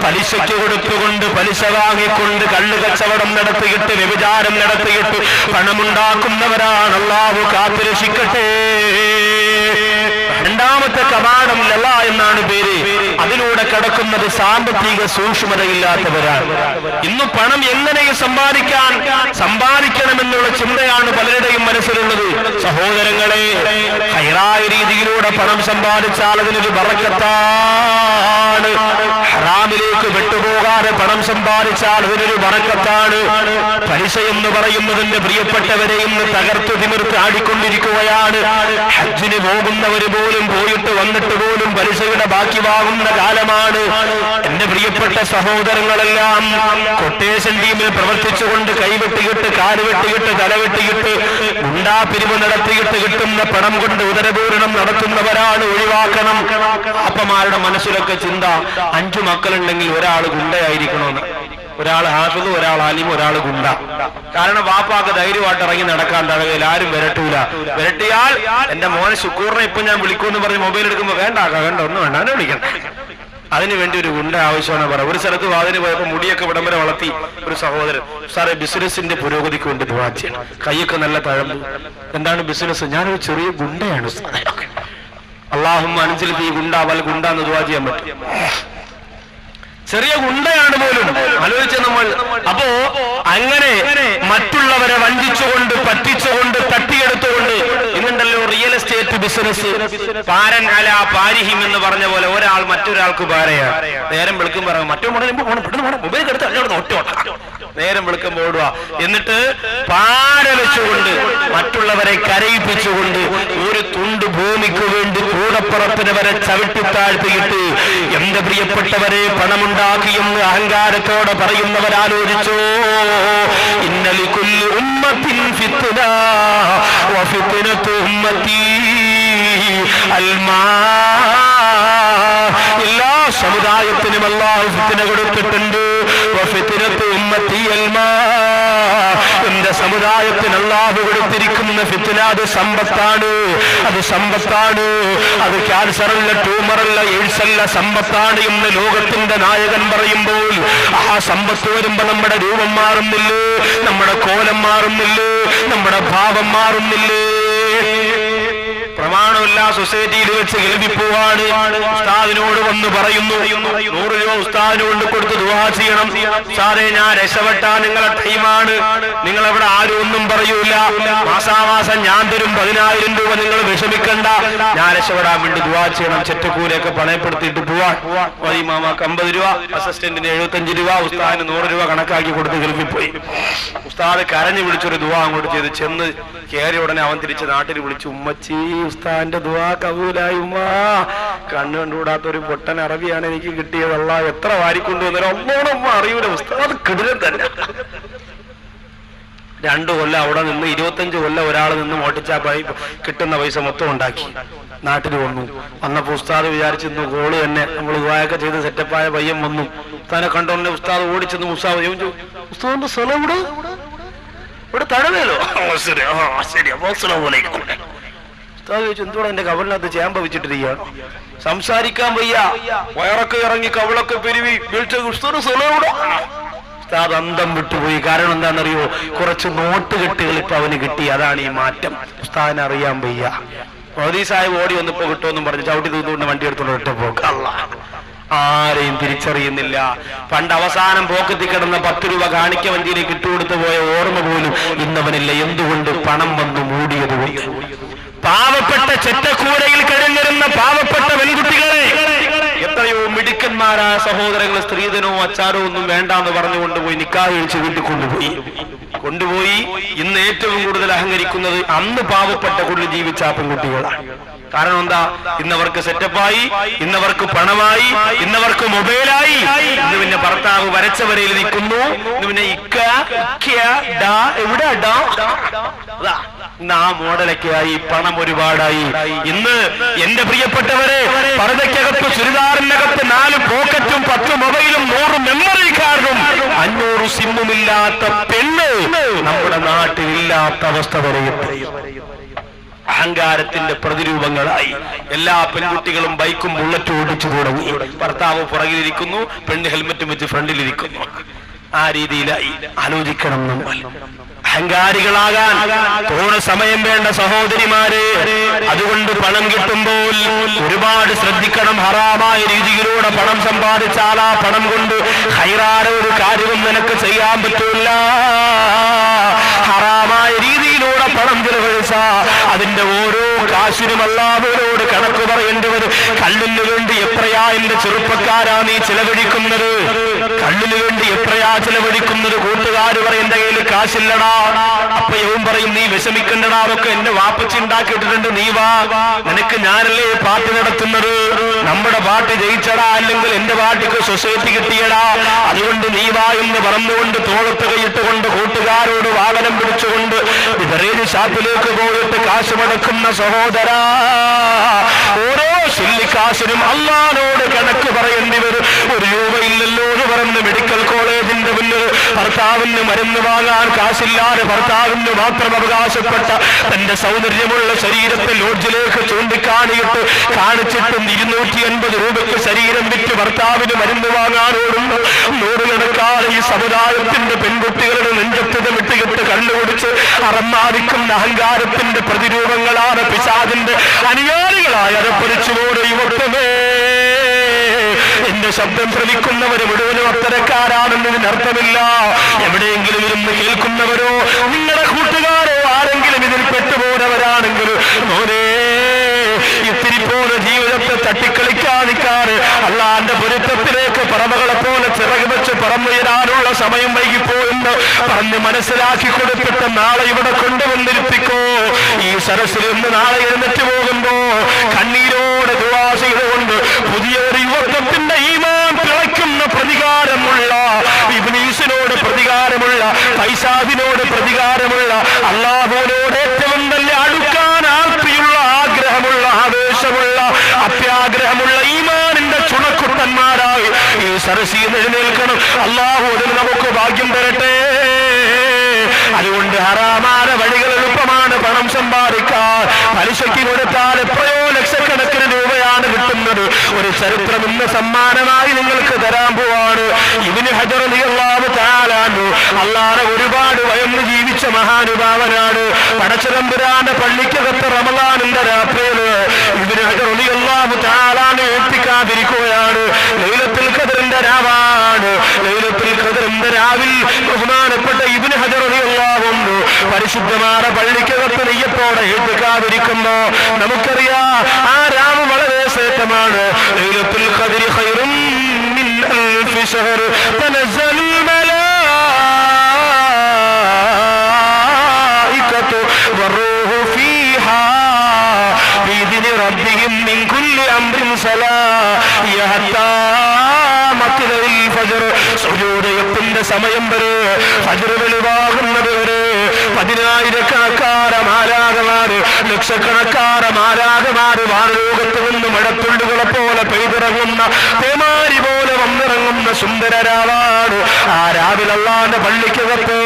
പലിശയ്ക്ക് കൊടുത്തുകൊണ്ട്, പലിശ വാങ്ങിക്കൊണ്ട്, കള്ളു കച്ചവടം നടത്തിയിട്ട്, വ്യഭിചാരം നടത്തിയിട്ട് പണമുണ്ടാക്കുന്നവരാണ്. അല്ലാഹു കാത്തുരക്ഷിക്കട്ടെ. രണ്ടാമത്തെ കവാടം ലലാ എന്നാണ് പേര്. അതിലൂടെ കടക്കുന്നത് സാമ്പത്തിക സൂക്ഷ്മതയില്ലാത്തവരാണ്. ഇന്ന് പണം എങ്ങനെ സമ്പാദിക്കണമെന്നുള്ള ചിന്തയാണ് പലരുടെയും മനസ്സിലുള്ളത്. സഹോദരങ്ങളെ, ഹൈറായ രീതിയിലൂടെ പണം സമ്പാദിച്ചാൽ അതിനൊരു ബറക്കത്താണ്. ഹറാമിലേക്ക് വിട്ടുപോകാതെ പണം സമ്പാദിച്ചാൽ അതിനൊരു ബറക്കത്താണ്. പലിശ എന്ന് പറയുന്നതിന്റെ പ്രിയപ്പെട്ടവരെ ഇന്ന് തകർത്ത് തിമിർത്ത് ആടിക്കൊണ്ടിരിക്കുകയാണ്. ഹജ്ജിന് പോകുന്നവര് പോലും പോയിട്ട് വന്നിട്ട് പോലും പലിശയുടെ ബാക്കി വാങ്ങുന്ന കാലമാണ്. എന്റെ പ്രിയപ്പെട്ട സഹോദരങ്ങളെല്ലാം കൊട്ടേഷൻ ടീമിൽ പ്രവർത്തിച്ചുകൊണ്ട് കൈവെട്ടിയിട്ട്, കാല് വെട്ടിയിട്ട്, തല വെട്ടിയിട്ട്, ഗുണ്ടാപിരിവ് നടത്തിയിട്ട് കിട്ടുന്ന പണം കൊണ്ട് ഉദരപൂരണം നടത്തുന്നവരാണ്. ഒഴിവാക്കണം. അപ്പമാരുടെ മനസ്സിലൊക്കെ ചിന്ത, 5 മക്കളുണ്ടെങ്കിൽ ഒരാൾ ഗുണ്ടയായിരിക്കണമെന്ന്. ഒരാൾ ഹാഫിദ്, ഒരാൾ ആലിം, ഒരാൾ ഗുണ്ട. കാരണം വാപ്പാക്ക് ധൈര്യമായിട്ട് ഇറങ്ങി നടക്കാൻ തടകയിൽ ആരും വിരട്ടൂല. വിരട്ടിയാൽ എന്റെ മോനെ ശുക്കൂറിനെ ഇപ്പൊ ഞാൻ വിളിക്കുമെന്ന് പറഞ്ഞ് മൊബൈൽ എടുക്കുമ്പോ വേണ്ട ഒന്നും വേണ്ട, അവനെ വിളിക്കണ്ട. അതിനുവേണ്ടി ഒരു ഗുണ്ട ആവശ്യമാണ് പറയാം. ഒരു സ്ഥലത്ത് വാതിന് പോയപ്പോ മുടിയൊക്കെ വിടംബര വളർത്തി ഒരു സഹോദരൻ, സാറേ ബിസിനസിന്റെ പുരോഗതിക്ക് വേണ്ടി ദുആ ചെയ്യണം, കൈയൊക്കെ നല്ല തഴമ്പ്. എന്താണ് ബിസിനസ്? ഞാനൊരു ചെറിയ ഗുണ്ടയാണ്. അല്ലാഹുമ്മ അൻസിൽ ഫീ ഗുണ്ട വൽ ഗുണ്ട എന്ന് ദുആ ചെയ്യാൻ പറ്റും. ചെറിയ ഗുണ്ടയാണ് പോലും ആലോചിച്ച നമ്മൾ. അപ്പോ അങ്ങനെ മറ്റുള്ളവരെ വഞ്ചിച്ചുകൊണ്ട്, പറ്റിച്ചുകൊണ്ട്, തട്ടിയെടുത്തുകൊണ്ട് ഇന്നുണ്ടല്ലോ റിയൽ എസ്റ്റേറ്റ് ബിസിനസ്. പാരൻ അല പാരിഹിം എന്ന് പറഞ്ഞ പോലെ ഒരാൾ മറ്റൊരാൾക്ക് പാരയാണ്. നേരം വെളുക്കും പറയാം, മറ്റോ മൊബൈൽ എടുത്ത് നേരം വെളുക്കം ഓടുക. എന്നിട്ട് പാര വെച്ചുകൊണ്ട് മറ്റുള്ളവരെ കരയിപ്പിച്ചുകൊണ്ട് ഒരു തുണ്ട് ഭൂമിക്ക് വേണ്ടി കൂടപ്പുറപ്പിനെ വരെ ചവിട്ടിത്താഴ്ത്തിയിട്ട് എന്റെ പ്രിയപ്പെട്ടവരെ പണമുണ്ടാക്കിയെന്ന് അഹങ്കാരത്തോടെ പറയുന്നവരാലോചിച്ചോ. ഇന്നലികുല്ലി ഉമ്മത്തിൻ ഫിത്ന വഫിത്നതു ഉമ്മത്തി അൽമാ. എല്ലാ സമുദായത്തിനും അല്ലാഹു ഫിത്ന കൊടുത്തിട്ടുണ്ട്. വഫിത്നതു ഉമ്മത്തി അൽമാ. എന്റെ സമുദായത്തിന് അല്ലാഹു കൊടുത്തിരിക്കുന്ന ഫിത്ന അത് സമ്പത്താണ്. അത് സമ്പത്താണ്. അത് ക്യാൻസറല്ല, ട്യൂമറല്ല, എയ്ഡ്സ് അല്ല, സമ്പത്താണ് എന്ന് ലോകത്തിന്റെ നായകൻ പറയുമ്പോൾ ആ സമ്പത്ത് വരുമ്പോ നമ്മുടെ രൂപം മാറുന്നില്ലേ? നമ്മുടെ കോലം മാറുന്നില്ലേ? നമ്മുടെ ഭാവം മാറുന്നില്ലേ? പ്രമാണമില്ല സൊസൈറ്റിയിൽ വെച്ച് കേൾവിപ്പോവാണ്. ഉസ്താദിനോട് വന്ന് പറയുന്നു, 100 രൂപ ഉസ്താദിനോട് കൊടുത്ത് ദുആ ചെയ്യണം. സാറേ ഞാൻ രക്ഷപ്പെട്ടാ നിങ്ങളെ ടൈമാണ്, നിങ്ങളെവിടെ ആരും ഒന്നും പറയൂല, മാസാമാസം ഞാൻ തരും 10,000 രൂപ, നിങ്ങൾ വിഷമിക്കണ്ട, ഞാൻ രക്ഷപ്പെടാൻ വേണ്ടി ദുആ ചെയ്യണം. ചെറ്റക്കൂലൊക്കെ പണയപ്പെടുത്തിയിട്ട് പോവാൻ. മാമാക്ക് 50 രൂപ, അസിസ്റ്റന്റിന് 75 രൂപ, ഉസ്താദിന് 100 രൂപ കണക്കാക്കി കൊടുത്ത് കേൾവിപ്പോയി. ഉസ്താദ് കരഞ്ഞു വിളിച്ചൊരു ദുആ അങ്ങോട്ട് ചെയ്ത് ചെന്ന് കയറി ഉടനെ അവൻ തിരിച്ച് നാട്ടിൽ വിളിച്ചു, ഉമ്മച്ചി ഉസ്താദിന്റെ ദുആ കബൂലായി ഉമ്മാ, കണ്ണു കണ്ടുകൂടാത്തൊരു പൊട്ടൻ അറബിയാണ് എനിക്ക് കിട്ടിയതല്ല. എത്ര വാരിക്കൊണ്ടുവന്നോ ഒന്നോണം അറിയൂല. ഉസ്താദ് കിടിലൻ തന്നെ. 2 കൊല്ലം അവിടെ നിന്ന് 25 കൊല്ലം ഒരാൾ നിന്ന് മോട്ടിച്ചാ കിട്ടുന്ന പൈസ മൊത്തം ഉണ്ടാക്കി നാട്ടിൽ വന്നു. വന്നപ്പോ ഉസ്താദ് വിചാരിച്ചിരുന്നു ഗോള് തന്നെ നമ്മൾ ദുആയൊക്കെ ചെയ്ത് സെറ്റപ്പായ പയ്യൻ വന്നു. ഉസ്താദിനെ കണ്ടോന്നെ ഉസ്താദ് ഓടിച്ചെന്ന് ഉസ്താദിന്റെ സ്ഥലം ഇവിടെ തഴവേലോ. ഉസ്താദ് ചോദിച്ചു എന്തോടെ എന്റെ കവലിനകത്ത് ചേമ്പ വെച്ചിട്ടിരിക്കുകയാണ്, സംസാരിക്കാൻ വയ്യ, വയറൊക്കെ ഇറങ്ങി കവളൊക്കെ പെരുവി ഉസ്താദ് സ്ഥലം ഇവിടെ. ഉസ്താദ് അന്തം വിട്ടുപോയി. കാരണം എന്താണെന്നറിയോ? കുറച്ച് നോട്ട് കെട്ടുകൾ ഇപ്പൊ അവന് കിട്ടി. അതാണ് ഈ മാറ്റം. ഉസ്താദിനെ അറിയാൻ വയ്യ. മോദി സാഹിബ് ഓടി വന്നിപ്പോ കിട്ടുമെന്നും പറഞ്ഞ് ചവിട്ടി തൂത്തുകൊണ്ട് വണ്ടി എടുത്തോണ്ട് ഒറ്റ പോക്ക്. ആരെയും തിരിച്ചറിയുന്നില്ല. പണ്ട് അവസാനം പോക്കത്തി കിടന്ന 10 രൂപ കാണിക്ക വണ്ടിയിലേക്ക് ഇട്ടുകൊടുത്തു പോയ ഓർമ്മ പോലും ഇന്നവനില്ല. എന്തുകൊണ്ട്? പണം വന്നു മൂടിയത് കൊണ്ട്. പാവപ്പെട്ട ചെറ്റക്കൂരയിൽ കഴിഞ്ഞിരുന്ന പാവപ്പെട്ട പെൺകുട്ടികളെ എത്രയോ മിടുക്കന്മാരായ സഹോദരങ്ങൾ സ്ത്രീധനോ അച്ചാരോ ഒന്നും വേണ്ടാന്ന് പറഞ്ഞു കൊണ്ടുപോയി നിക്കാഹ് കഴിച്ച് വീട്ടിൽ കൊണ്ടുപോയി. ഇന്ന് ഏറ്റവും കൂടുതൽ അഹങ്കരിക്കുന്നത് അന്ന് പാവപ്പെട്ട കുടിൽ ജീവിച്ച പെൺകുട്ടികളാണ്. കാരണം എന്താ? ഇന്നവർക്ക് സെറ്റപ്പായി, ഇന്നവർക്ക് പണമായി, ഇന്നവർക്ക് മൊബൈലായി. ഇന്ന് പിന്നെ ഭർത്താവ് വരച്ച വരയിൽ നിൽക്കുന്നു. ഇന്ന് പിന്നെ എവിടെ ആ മോഡലൊക്കെ ആയി, പണം ഒരുപാടായി. ഇന്ന് എന്റെ പ്രിയപ്പെട്ടവരെ, പർദ്ദയ്ക്കകത്ത് ചുരിദാറിനകത്ത് 4 പോക്കറ്റും 10 മൊബൈലും 100 മെമ്മറി കാർഡും 500 സിമ്മുമില്ലാത്ത പെണ്ണ് നമ്മുടെ നാട്ടിൽ ഇല്ലാത്ത അവസ്ഥ വരെ അഹങ്കാരത്തിന്റെ പ്രതിരൂപങ്ങളായി. എല്ലാ പെൺകുട്ടികളും ബൈക്കും ബുള്ളറ്റും ഓടിച്ചു തുടങ്ങി. ഭർത്താവ് പുറകിലിരിക്കുന്നു, പെണ്ണ് ഹെൽമറ്റും വെച്ച് ഫ്രണ്ടിലിരിക്കുന്നു. ആ രീതിയിലായി. ആലോചിക്കണം നമ്മൾ. അഹങ്കാരികളാകാൻ തോന്നുന്ന സമയം വേണ്ട സഹോദരിമാരെ. അതുകൊണ്ട് പണം കിട്ടുമ്പോൾ ഒരുപാട് ശ്രദ്ധിക്കണം. ഹറാമായ രീതിയിലൂടെ പണം സമ്പാദിച്ചാൽ ആ പണം കൊണ്ട് ഹൈറായ ഒരു കാര്യവും നിനക്ക് ചെയ്യാൻ പറ്റില്ല. ഹറാമായ രീതിയിലൂടെ പണം ചെലവഴിച്ച അതിന്റെ ഓരോ കാശിനും അല്ലാഹുവിനോട് കണക്ക് പറയേണ്ടി വരും. കള്ളിന് വേണ്ടി എത്രയാ എന്റെ ചെറുപ്പക്കാരാ നീ ചെലവഴിക്കുന്നത്? കള്ളിന് വേണ്ടി എത്രയാ ചെലവഴിക്കുന്നത്? കൂട്ടുകാര് പറയും എന്റെ കയ്യിൽ കാശില്ലടാ. അപ്പയവും പറയും നീ വിഷമിക്കണ്ടടാ, അതൊക്കെ എന്റെ വാപ്പച്ചി ഉണ്ടാക്കിയിട്ടുണ്ട്, നീ വാ, നിനക്ക് ഞാനല്ലേ പാർട്ടി നടത്തുന്നത്, നമ്മുടെ പാർട്ടി ജയിച്ചടാ, അല്ലെങ്കിൽ എന്റെ പാർട്ടിക്ക് സൊസൈറ്റി കിട്ടിയടാ, അതുകൊണ്ട് നീ വാ എന്ന് പറഞ്ഞുകൊണ്ട് തോളത്ത് കൈയിട്ടുകൊണ്ട് കൂട്ടുകാരോട് വാഹനം പിടിച്ചുകൊണ്ട് ബിവറേജ് ഷാപ്പിലേക്ക് പോയിട്ട് കാശ് മടക്കുന്ന സഹോദരാ, ഓരോ ശില്ലിക്കാശിനും അല്ലാഹുവോട് കണക്ക് പറയേണ്ടി വരും. 1 രൂപയില്ലല്ലോ എന്ന് പറഞ്ഞ് മെഡിക്കൽ കോളേജിന്റെ മുന്നിൽ ഭർത്താവിന് മരുന്ന് വാങ്ങാൻ കാശില്ലാതെ ഭർത്താവിന് മാത്രം അവകാശപ്പെട്ട തന്റെ സൗന്ദര്യമുള്ള ശരീരത്തെ ലോഡ്ജിലേക്ക് ചൂണ്ടിക്കാണിയിട്ട് കാണിച്ചിട്ടും 250 രൂപയ്ക്ക് ശരീരം വിറ്റ് ഭർത്താവിന് മരുന്ന് വാങ്ങാനോടും നൂറുകണക്കാണ് ഈ സമുദായത്തിന്റെ പെൺകുട്ടികളുടെ നെഞ്ചത്ത് വിട്ടുകെട്ട് കണ്ണുപിടിച്ച് അറമ്മാദിക്കുന്ന അഹങ്കാരത്തിന്റെ പ്രതിരൂപങ്ങളാണ് പിശാചിന്റെ അനുയായികളായ അരപ്പരിച്ചുകൂടെ യുവത്വമേ. എന്റെ ശബ്ദം ശ്രമിക്കുന്നവര് മുഴുവനും അത്തരക്കാരാണെന്നതിനർത്ഥമില്ല. എവിടെയെങ്കിലും ഇരുന്ന് കേൾക്കുന്നവരോ നിങ്ങളുടെ കൂട്ടുകാരോ ആരെങ്കിലും ഇതിൽ പെട്ടുപോകുന്നവരാണെങ്കിൽ മോനെ, ഇത്തിരി പോലെ ജീവിതത്തെ തട്ടിക്കളിക്കാതിക്കാറ് അള്ളാന്റെ പൊരുത്തത്തിലേക്ക് പറവകളെ പോലെ ചിറക് വെച്ച് പറന്നുയരാനുള്ള സമയം വൈകിപ്പോയെന്ന് പറഞ്ഞ് മനസ്സിലാക്കി കൊടുത്തിട്ട് നാളെ ഇവിടെ കൊണ്ടുവന്നിരിപ്പിക്കോ. ഈ സരസിൽ നിന്ന് നാളെ എഴുന്നേറ്റ് പോകുമ്പോ കണ്ണീരോടെ ദുആ ചെയ്തുകൊണ്ട് പുതിയ ഒരു യുവത്വത്തിന്റെ ഈമാൻ തിളയ്ക്കുന്ന പ്രതികാരമുള്ള ഇബ്ലീസിനോട് പ്രതികാരമുള്ള പൈശാചിനോട് പ്രതികാരമുള്ള അല്ലാഹുവിനോട് ഏറ്റവും നല്ല അടുക്കാൻ ആർത്തിയുള്ള ആഗ്രഹമുള്ള ആവേശമുള്ള അത്യാഗ്രഹമുള്ള ഈമാനിന്റെ ചുണക്കുട്ടന്മാരായി ഈ സരസിൽ എഴുന്നേൽക്കണം. അല്ലാഹു അതിന് നമുക്ക് ഭാഗ്യം തരട്ടെ. അതുകൊണ്ട് ഹറാമായ വഴികൾ എളുപ്പമാണ് പണം സമ്പാദിക്കാൻ. പലിശയ്ക്ക് കൊടുത്താൽ എത്രയോ ലക്ഷക്കണക്കിന് രൂപയാണ് കിട്ടുന്നത്. ഒരു ചരിത്രം ഇന്ന് സമ്മാനമായി നിങ്ങൾക്ക് തരാൻ പോവാണ്. ഇബ്നു ഹജർ റളിയല്ലാഹു തആല അൻഹു അല്ലാഹുവെ ഒരുപാട് വയന്ന് ജീവിച്ച മഹാനുഭാവനാണ്. പടച്ചതമ്പുരാന്റെ പള്ളിക്കകത്ത് റമളാനിന്റെ രാത്രിയിൽ ഇബ്നു ഹജർ റളിയല്ലാഹു തആല എത്തിക്കാതിരിക്കുകയാണ്. ലൈലത്തുൽ ഖദറിന്റെ രാവാണ്. ലൈലത്തുൽ ഖദറിന്റെ രാവിൽ ബഹുമാനപ്പെട്ട ഇബ്നു ഹജർ റളിയല്ലാഹു അൻഹു പരിശുദ്ധമായ പള്ളിക്കകത്ത് നെയ്യത്തോടെ എത്തിക്കാതിരിക്കുമ്പോ നമുക്കറിയാം ആ രാവ് വളരെ ശ്രേഷ്ഠമാണ്. ലൈലത്തുൽ ഖദരി ഖൈറും മിൻ അൽഫി ശഹർ തനസ്സലുൽ മലായികതു വറൂഹു ഫീഹാ ബിഇذن റബ്ബിഹിം മിൻ കുല്ലി കുല്ലി അംറിൻ സലാഹ് ഹത്താ മത്ലഇൽ ഫജ്ർ. സൂര്യോദയത്തിന്റെ സമയം വരെ, ഫജ്ർ വെളിവാകുന്നത് വരെ 10,000-കണക്കാര മാലാഖമാര്, ലക്ഷക്കണക്കാര മാലാഖമാര് വാനലോകത്ത് നിന്ന് മഴത്തുള്ളുകളെ പോലെ പെയ്തിറങ്ങുന്ന, പേമാരി പോലെ വന്നിറങ്ങുന്ന സുന്ദരരാവാണ്. ആ രാവിലെ അല്ലാഹുവിന്റെ പള്ളിക്കകത്ത്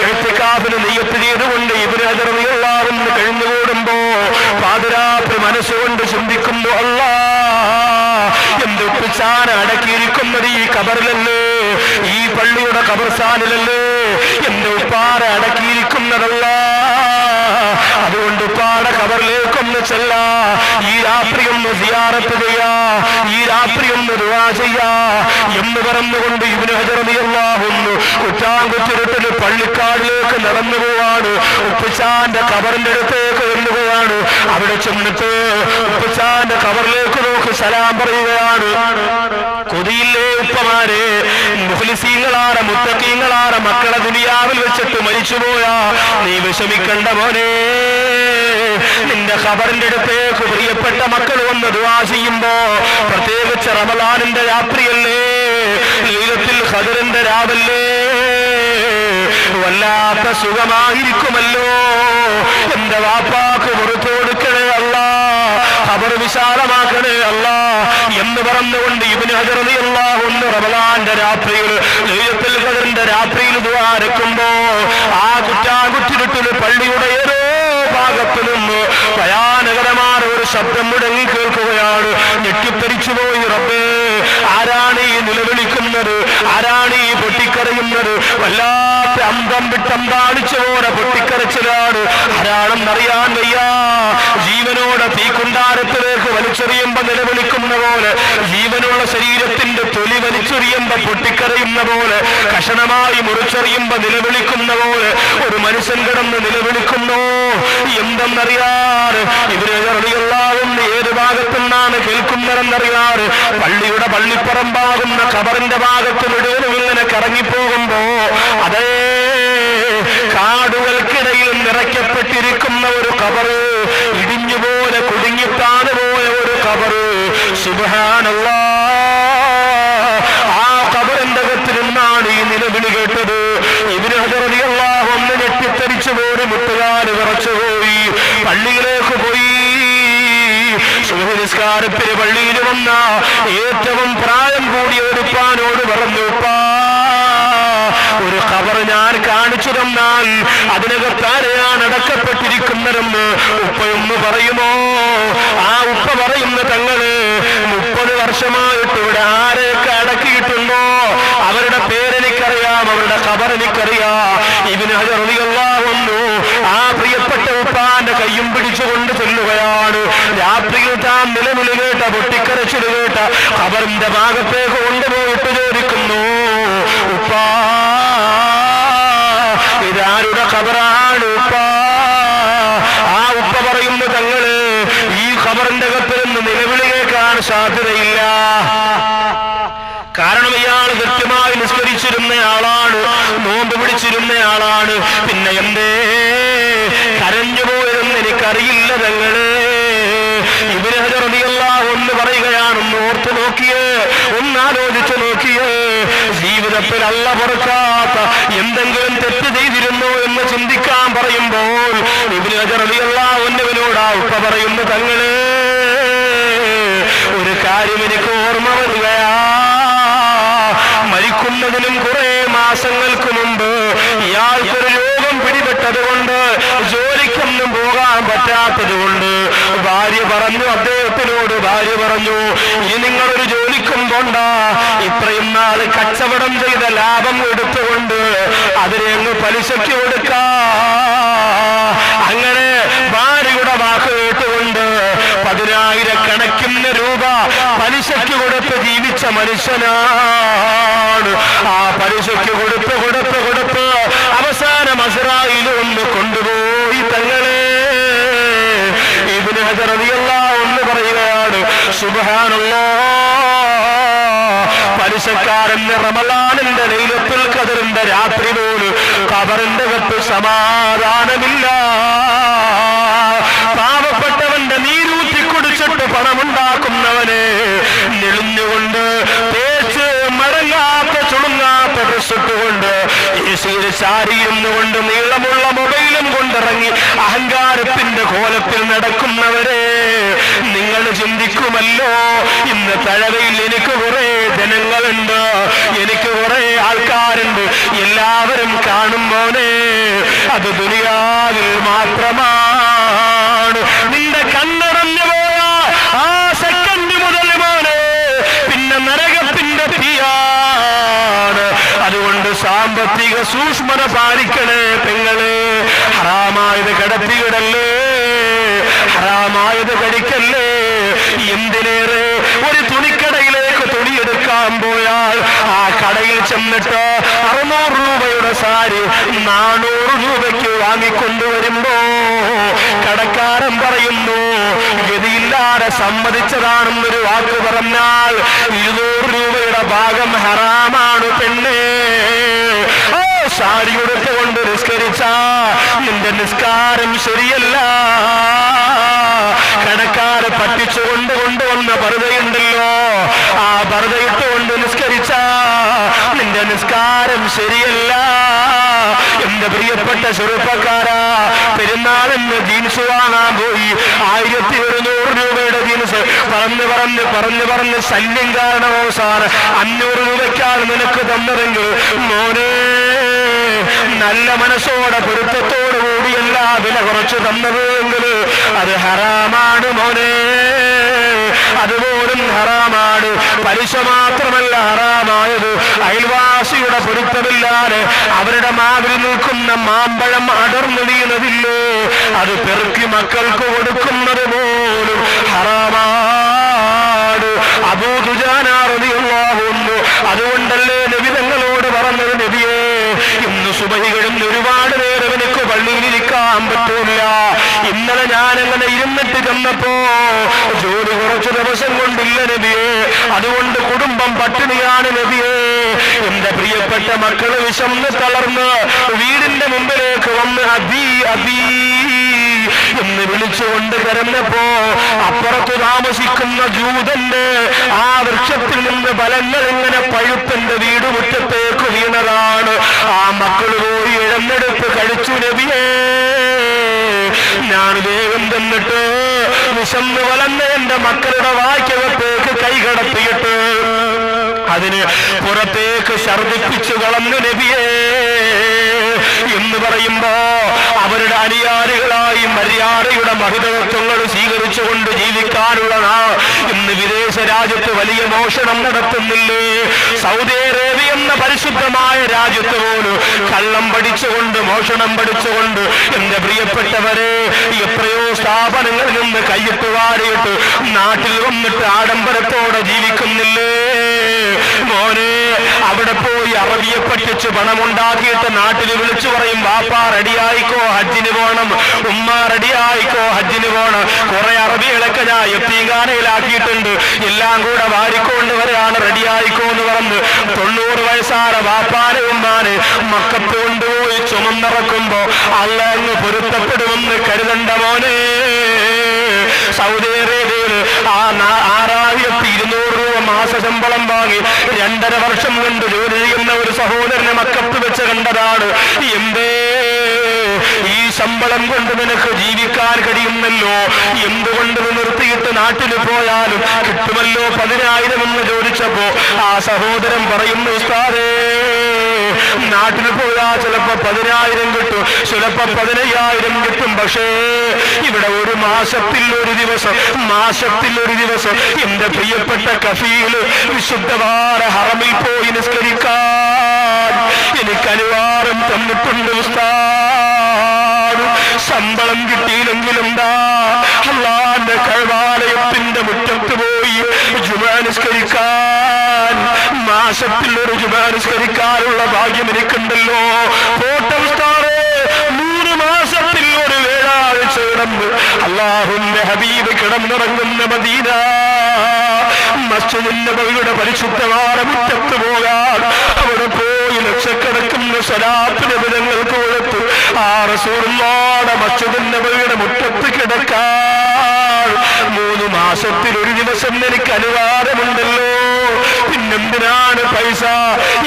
ഇഅ്തികാഫിന് നിയ്യത്ത് ചെയ്തുകൊണ്ട് ഇബ്നു ഹജർ റളിയല്ലാഹു അൻഹു കഴിഞ്ഞുകൂടുമ്പോ പാതിരാത്രി മനസ്സുകൊണ്ട് ചിന്തിക്കുന്നു, അല്ലാഹ് എന്റെ ഉപ്പച്ചാന അടക്കിയിരിക്കുന്നത് ഈ ഖബറിലല്ലേ, ഈ പള്ളിയുടെ ഖബർസ്ഥാനിലല്ലേ എന്റെ ഉപ്പാന അടക്കിയിരിക്കുന്നതല്ല. അതുകൊണ്ട് ഉപ്പാടെ ഖബറിലേക്കൊന്ന് ചെല്ലാ, ഈ രാത്രി ഒന്ന് സിയാറത്ത് ചെയ്യാ, ഈ രാത്രി ഒന്ന് ദുആ ചെയ്യാ എന്ന് പറഞ്ഞുകൊണ്ട് ഇബ്നു ഹജർ റളിയല്ലാഹു അൻഹു കുറ്റാങ്കുറ്റിരുട്ടിൽ പള്ളിക്കാടിലേക്ക് നടന്നു പോവാണ്. ഉപ്പച്ചാന്റെ ഖബറിന്റെ അടുത്തേക്ക് വന്നു പോവാണ്. അവിടെ ചെന്നിട്ട് ഉപ്പച്ചാന്റെ ഖബറിലേക്ക് നോക്കി സലാം പറയുകയാണ്. കൊതിയില്ലേ ഉപ്പമാരെ, മുഖ്ലിസീങ്ങളാണ്, മുത്തഖീങ്ങളാണ് മക്കളെ ദുനിയാവിൽ വെച്ചിട്ട് മരിച്ചുപോയാ നീ വിഷമിക്കണ്ട മോനെ. നിന്റെ ഖബറിന്റെ അടുത്തേക്ക് പ്രിയപ്പെട്ട മക്കൾ വന്ന് ദുആ ചെയ്യുമ്പോ, പ്രത്യേകിച്ച് റമളാനിന്റെ രാത്രിയല്ലേ, ലൈലത്തുൽ ഖദറിന്റെ രാവല്ലേ, വല്ലാത്ത സുഖമായിരിക്കുമല്ലോ. എന്റെ വാപ്പാക്ക് പുറത്തു കൊടുക്കണേ അല്ലാ, ഖബർ വിശാലമാക്കണേ അല്ലാ എന്ന് പറഞ്ഞുകൊണ്ട് ഇബ്നു ഹജർ റളിയല്ലാഹു അൻഹു റമളാന്റെ രാത്രിയിൽ, ലൈലത്തുൽ ഖദറിന്റെ രാത്രിയിൽ ദുആ ഇറക്കുമ്പോ ആ കുറ്റാകുറ്റിരുട്ടിൽ പള്ളിയുടെ ഏതോ ഭാഗത്തു നിന്ന് ഭയാനകരമായ ഒരു ശബ്ദം മുടങ്ങി കേൾക്കുകയാണ്. ഞെട്ടിപ്പരിച്ചുപോയി, റബ്ബേ ആരാണ് ഈ നിലവിളിക്കുന്നത്, ആരാണ് ഈ പൊട്ടിക്കരയുന്നത്? വല്ലാത്ത അന്തം വിട്ടന്താളിച്ചു പോലെ പൊട്ടിക്കരച്ചിലാണ്. ആരാണെന്നറിയാൻ വയ്യ. ജീവനോടെ തീക്കുണ്ടാരത്തിലേക്ക് വലിച്ചെറിയുമ്പോ നിലവിളിക്കുന്ന പോലെ, ജീവനുള്ള ശരീരത്തിന്റെ തൊലി വലിച്ചെറിയുമ്പോ പൊട്ടിക്കരയുന്ന പോലെ, കഷണമായി മുറിച്ചെറിയുമ്പോ നിലവിളിക്കുന്ന പോലെ ഒരു മനുഷ്യൻ കിടന്ന് നിലവിളിക്കുന്നു. എന്തെന്നറിയാറ് ഇബ്നു ഹജർ റളിയല്ലാഹു അൻഹു ഏത് ഭാഗത്തുനിന്നാണ് കേൾക്കുന്നതെന്നറിയാറ്. പള്ളിയുടെ പള്ളിപ്പറമ്പാകുന്ന ഖബറിന്റെ ഭാഗത്തിലൂടെ ഇങ്ങനെ കറങ്ങിപ്പോകുമ്പോ, അതേ കാടുകൾക്കിടയിൽ നിറയ്ക്കപ്പെട്ടിരിക്കുന്ന ഒരു ഖബറ്, ഇടിഞ്ഞുപോലെ കുടുങ്ങിത്താണു പോയ ഒരു ഖബറ്. സുബ്ഹാനല്ലാഹ്, ആ ഖബറിന്റെ അകത്തിരുന്നാണ് ഈ നിലവിളി കേട്ടത്. ഇബ്നു ഹജർ റളിയല്ലാഹു അൻഹു ഞെട്ടിത്തരിച്ചു പോയി, മുട്ടുകാല് വിറച്ചുപോയി, പള്ളിയിലേക്ക് പോയി. സുബ്ഹ് നിസ്കാരത്തിന് പള്ളിയിൽ വന്ന ഏറ്റവും പ്രായം കൂടിയ ഒരു ഉപ്പാനോട് പറഞ്ഞു, ഉപ്പാ ഒരു ഖബർ ഞാൻ കാണിച്ചു തന്നാൽ അതിനകത്താരെയാണ് അടക്കപ്പെട്ടിരിക്കുന്നതെന്ന് ഉപ്പയൊന്ന് പറയുമോ? ആ ഉപ്പ പറയുന്ന തങ്ങള് 30 വർഷമായിട്ട് ഇവിടെ ആരെയൊക്കെ അടക്കിയിട്ടുണ്ടോ അവരുടെ പേരെനിക്കറിയാം, അവരുടെ ഖബർ എനിക്കറിയാം. ഇബ്നു ഹജർ റളിയല്ലാഹു അൻഹു ആ പ്രിയപ്പെട്ട ഉപ്പാന്റെ കയ്യും പിടിച്ചുകൊണ്ട് ചെല്ലുകയാണ്. രാത്രിയിൽ താൻ നിലവിളി കേട്ട, പൊട്ടിക്കരച്ചിൽ കേട്ട ഖബറിന്റെ ഭാഗത്തേക്ക് കൊണ്ടുപോയിട്ട് ചോദിക്കുന്നു, ഉപ്പാ ഇതാരുടെ ഖബറാണ് ഉപ്പാ? ആ ഉപ്പ പറയുന്ന തങ്ങള് ഈ ഖബറിന്റെ അകത്ത് നിന്ന് നിലവിളി കേൾക്കാൻ സാധ്യതയില്ല. കാരണം ഇയാൾ കൃത്യമായി നിസ്കരിച്ചിരുന്ന ആളാണ്, നോമ്പ് പിടിച്ചിരുന്ന ആളാണ്. പിന്നെ എന്തേ കരഞ്ഞുപോയതെന്ന് എനിക്കറിയില്ല തങ്ങള്. ഇബ്നു ഹജർ റളിയല്ലാഹു അൻഹു പറയുകയാണ്, ഒന്ന് ഓർത്തു നോക്കിയേ, ഒന്നാലോചിച്ചു നോക്കിയേ, ജീവിതത്തിൽ അല്ല പൊറുക്കാത്ത എന്തെങ്കിലും തെറ്റ് ചെയ്തിരുന്നോ എന്ന് ചിന്തിക്കാൻ പറയുമ്പോൾ ഇബ്നു ഹജർ റളിയല്ലാഹു അൻഹുവിനോട് ആ ഉപ്പ പറയുന്നു, തങ്ങള് ഒരു കാര്യം എനിക്ക് ഓർമ്മ വരികയാ. മരിക്കുന്നതിനും കുറെ മാസങ്ങൾക്ക് മുമ്പ് ഇയാൾക്കൊരു രോഗം പിടിപെട്ടത് കൊണ്ട്, ജോലിക്കൊന്നും പോകാൻ പറ്റാത്തത് കൊണ്ട് ഭാര്യ പറഞ്ഞു, അദ്ദേഹത്തിനോട് ഭാര്യ പറഞ്ഞു, ഇനി നിങ്ങളൊരു ജോലിക്കും പോണ്ട, ഇത്രയും നാള് കച്ചവടം ചെയ്ത ലാഭം എടുത്തുകൊണ്ട് അതിനെ അങ്ങ് പലിശയ്ക്ക് കൊടുക്കാ. അങ്ങനെ ഭാര്യയുടെ വാക്ക് കേട്ടുകൊണ്ട് 10,000 രൂപ പലിശയ്ക്ക് കൊടുത്ത് ജീവിച്ച മനുഷ്യനാണ്. ആ പലിശയ്ക്ക് കൊടുത്ത് അവസാനം അസ്രായീൽ ഒന്ന് കൊണ്ടുപോയി തങ്ങളെ. ഇബ്നു ഹജർ റളിയല്ലാഹു അൻഹു പറയുകയാണ്, സുബ്ഹാനല്ലാഹ്, പലിശക്കാരന്റെ റമളാനിന്റെ ലൈലത്തുൽ ഖദറിന്റെ രാത്രി പോലും ഖബറിന്റെ അകത്ത് സമാധാനമില്ല. പാവപ്പെട്ടവന്റെ നീരൂറ്റി കുടിച്ചിട്ട് പണമുണ്ടാക്കുന്ന സാരിയും കൊണ്ട് നീളമുള്ള മൊബൈലും കൊണ്ടിറങ്ങി അഹങ്കാരത്തിന്റെ കോലത്തിൽ നടക്കുന്നവരെ, നിങ്ങൾ ചിന്തിക്കുമല്ലോ, ഇന്ന് തഴവയിൽ എനിക്ക് കുറെ ജനങ്ങളുണ്ട്, എനിക്ക് കുറെ ആൾക്കാരുണ്ട്, എല്ലാവരും കാണുമ്പോനെ അത് ദുനിയാവിൽ മാത്രമാണ്. നിന്റെ കണ്ണടഞ്ഞു പോയ ആ സെക്കൻഡ് മുതൽ മോനെ പിന്നെ നരകത്തിന്റെ തീയാണ്. അതുകൊണ്ട് സാമ്പത്തിക സൂക്ഷ്മത പാലിക്കണേ പെങ്ങളെ. ഹറാമായത് കടത്തിയിടല്ലേ, ഹറാമായത് കഴിക്കല്ലേ. എന്തിനേറെ ഒരു തുണിക്കടയിലേക്ക് തുണിയെടുക്കാൻ പോയാൽ ആ കടയിൽ ചെന്നിട്ട് 600 രൂപയുടെ സാരി 400 രൂപയ്ക്ക് വാങ്ങിക്കൊണ്ടുവരുമ്പോ കടക്കാരൻ പറയുന്നു, ഗതിയില്ലാതെ സമ്മതിച്ചതാണെന്നൊരു വാക്ക് പറഞ്ഞാൽ 200 രൂപയുടെ ഭാഗം ഹറാമാണ് പെണ്ണേ. സാരി ഉടുത്തുകൊണ്ട് നിസ്കരിച്ച നിന്റെ നിസ്കാരം ശരിയല്ല. കടക്കാരെ പറ്റിച്ചുകൊണ്ട് കൊണ്ടുവന്ന പർദ്ദയുണ്ടല്ലോ, ആ പർദ്ദയിട്ടുകൊണ്ട് നിസ്കരിച്ച നിന്റെ നിസ്കാരം ശരിയല്ല. എന്റെ പ്രിയപ്പെട്ട ചെറുപ്പക്കാരാ, പെരുന്നാളിന് ജീൻസ് വാങ്ങാൻ പോയി 1100 രൂപയുടെ ജീൻസ് പറഞ്ഞ് ശല്യം കാരണവസാനം 500 രൂപയ്ക്കാണ് നിനക്ക് തന്നതെങ്കിൽ മോനെ, നല്ല മനസ്സോടെ പൊരുത്തത്തോടു കൂടിയല്ല വില കുറച്ച് തന്നതെങ്കിൽ അത് ഹറാമാണ് മോനെ, അതുപോലും ഹറാമാണ്. പലിശ മാത്രമല്ല ഹറാമായത്, അയൽവാസിയുടെ പൊരുത്തമില്ലാതെ അവരുടെ മാവിൽ നിൽക്കുന്ന മാമ്പഴം അടർന്നു വീണതില്ലേ, അത് പെറുക്കി മക്കൾക്ക് കൊടുക്കുന്നത് പോലും ഹറാമാണ്. അബൂ ദുജാന റളിയല്ലാഹു അൻഹു അതുകൊണ്ടല്ലേ നബി തങ്ങളോട് പറഞ്ഞത്, നബിയേ, ഇന്ന് സുബഹി കഴിഞ്ഞ് ഒരുപാട് നേരം എനിക്ക് പള്ളിയിലിരിക്കാൻ പറ്റൂല. ഇന്നലെ ഞാനങ്ങനെ ഇരുന്നിട്ട് ചെന്നപ്പോ ജോലി കുറച്ചു ദിവസം കൊണ്ടില്ല നബിയേ, അതുകൊണ്ട് കുടുംബം പട്ടിണിയാണ് നബിയേ. എന്റെ പ്രിയപ്പെട്ട മക്കള് വിശന്ന് തളർന്ന് വീടിന്റെ മുമ്പിലേക്ക് വന്ന് അബീ അബീ എന്ന് വിളിച്ചുകൊണ്ട് കരഞ്ഞപ്പോ അപ്പുറത്ത് താമസിക്കുന്ന ജൂതന്റെ ആ വൃക്ഷത്തിൽ നിന്ന് ഫലങ്ങൾ ഇങ്ങനെ പഴുപ്പന്റെ വീടുമുറ്റത്തേക്ക് വീണതാണ്. ആ മക്കള് പോയി ഇഴന്നെടുത്ത് കഴിച്ചു നബിയേ. ഞാൻ വേഗം തന്നിട്ട് വിശന്ന് വലന്ന എന്റെ മക്കളുടെ വായ്ക്കകത്തേക്ക് കൈകടത്തിയിട്ട് അതിന് പുറത്തേക്ക് ഛർദിപ്പിച്ചു കളഞ്ഞു നബിയേ എന്ന് പറയുമ്പോ അവരുടെ അനുയായികളായി മര്യാദയുടെ മഹിതത്വങ്ങൾ സ്വീകരിച്ചുകൊണ്ട് ജീവിക്കാനുള്ള ഇന്ന് വിദേശ രാജ്യത്ത് വലിയ മോഷണം നടത്തുന്നില്ലേ? സൗദി അറേബ്യ എന്ന പരിശുദ്ധമായ രാജ്യത്ത് പോലും കള്ളം പഠിച്ചുകൊണ്ട് മോഷണം പഠിച്ചുകൊണ്ട് എന്റെ പ്രിയപ്പെട്ടവരെ എത്രയോ സ്ഥാപനങ്ങളിൽ നിന്ന് കൈയിട്ട് വാരിയിട്ട് നാട്ടിൽ വന്നിട്ട് ആഡംബരത്തോടെ ജീവിക്കുന്നില്ലേ? മോനെ, അവിടെ പോയി അറബിയെ പഠിച്ച് പണമുണ്ടാക്കിയിട്ട് നാട്ടിൽ വിളിച്ചു പറയും, വാപ്പാ റെഡിയായിക്കോ ഹജ്ജിന് പോകണം, ഉമ്മ റെഡിയായിക്കോ ഹജ്ജിന് പോകണം. കുറെ അറബികളൊക്കെ ഞാൻ യത്തീംഖാനയിലാക്കിയിട്ടുണ്ട്, എല്ലാം കൂടെ വാരിക്കൊണ്ട് വരെയാണ് റെഡിയായിക്കോ എന്ന് പറഞ്ഞ് 90 വയസ്സാണ് വാപ്പാനെ ഉമ്മാനെ മക്കത്ത് കൊണ്ടുപോയി ചുമന്നിറക്കുമ്പോ അള്ളാഹ് പൊരുത്തപ്പെടുമെന്ന് കരുതണ്ട മോനെ. സൗദി അറേബ്യയിൽ 6200 രൂപ മാസ ശമ്പളം വാങ്ങി 2.5 വർഷം കൊണ്ട് ജോലി ചെയ്യുന്ന ഒരു സഹോദരനെ മക്കത്ത് വെച്ച് കണ്ടതാണ്. എന്തേ ഈ ശമ്പളം കൊണ്ട് നിനക്ക് ജീവിക്കാൻ കഴിയുന്നല്ലോ, എന്തുകൊണ്ട് നിർത്തിയിട്ട് നാട്ടിൽ പോയാലും കിട്ടുമല്ലോ 10,000 എന്ന് ചോദിച്ചപ്പോ ആ സഹോദരൻ പറയുന്നു, ഉസ്താദേ, നാട്ടിൽ പോയാൽ ചിലപ്പോ 10,000 കിട്ടും, ചിലപ്പോ 15,000 കിട്ടും. പക്ഷേ ഇവിടെ ഒരു മാസത്തിൽ ഒരു ദിവസം എന്റെ പ്രിയപ്പെട്ട കഫീല് വിശുദ്ധമായ ഹറമിൽ പോയി നിസ്കരിക്കാൻ എനിക്ക് അനുവാദം തന്നിട്ടുണ്ട് ഉസ്താദ്. ശമ്പളം കിട്ടിയില്ലെങ്കിലെന്താ, അല്ലാഹുവിന്റെ കഅബാലയത്തിന്റെ മുറ്റത്ത് പോയി ജുമുഅ നിസ്കരിക്കാൻ, മാസത്തിൽ ഒരു ജുമുഅ നിസ്കരിക്കാനുള്ള ഭാഗ്യം എനിക്കുണ്ടല്ലോ. പോട്ടെ ഉസ്താദേ, 3 മാസത്തിൽ ഒരു വ്യാഴാഴ്ച കിടന്ന് അല്ലാഹുവിന്റെ ഹബീബ് കിടന്നിറങ്ങുന്ന മദീന മസ്ജിദുൻ നബവിയുടെ പരിശുദ്ധമായ മുറ്റത്ത് പോകാൻ അവിടെ പോയി ലക്ഷക്കണക്കിന് സ്വലാത്ത് നബിതങ്ങൾക്ക് കൊടുത്തു ആ റസൂലുള്ളാഹിയുടെ മസ്ജിദുൻ നബവിയുടെ മുറ്റത്ത് കിടക്കാൻ 3 മാസത്തിൽ ഒരു ദിവസം എനിക്ക് അനുവാദമുണ്ടല്ലോ. പിന്നെന്തിനാണ് പൈസ?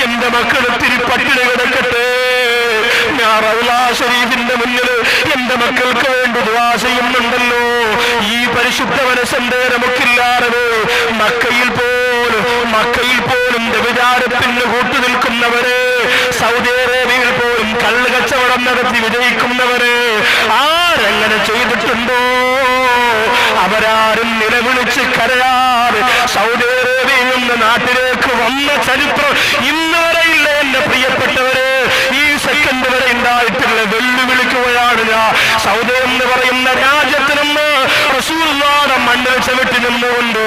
എന്റെ മക്കൾ ഇത്തിരി പട്ടിണി കിടക്കട്ടെ, ഞാൻ റൗള ശരീഫിന്റെ മുന്നിൽ എന്റെ മക്കൾക്ക് വേണ്ടി ദുആ ചെയ്യുന്നുണ്ടല്ലോ. ഈ പരിശുദ്ധ മനസ്സെന്തേ നമുക്കില്ലാതെ മക്കയിൽ പോലും വ്യഭിചാരത്തിന് കൂട്ടുനിൽക്കുന്നവരെ, സൗദി അറേബ്യയിൽ പോലും കള്ള് കച്ചവടം നടത്തി വിജയിക്കുന്നവരെ ആരെങ്ങനെ ചെയ്തിട്ടുണ്ടോ? അവരാരും നിലവിളിച്ച് കരയാതെ സൗദി അറേബ്യയിൽ നിന്ന് നാട്ടിലേക്ക് വന്ന ചരിത്രം ഇന്ന് വരെയില്ല എന്റെ പ്രിയപ്പെട്ടവരെ. ഈ സെക്കൻഡ് വരെ ഉണ്ടായിട്ടില്ല. വെല്ലുവിളിക്കുകയാണ് ഞാൻ. സൗദി എന്ന് പറയുന്ന രാജ്യത്ത് നിന്ന് റസൂലുള്ളാഹിയുടെ മണ്ണിൽ ചവിട്ടി നിന്നുകൊണ്ട്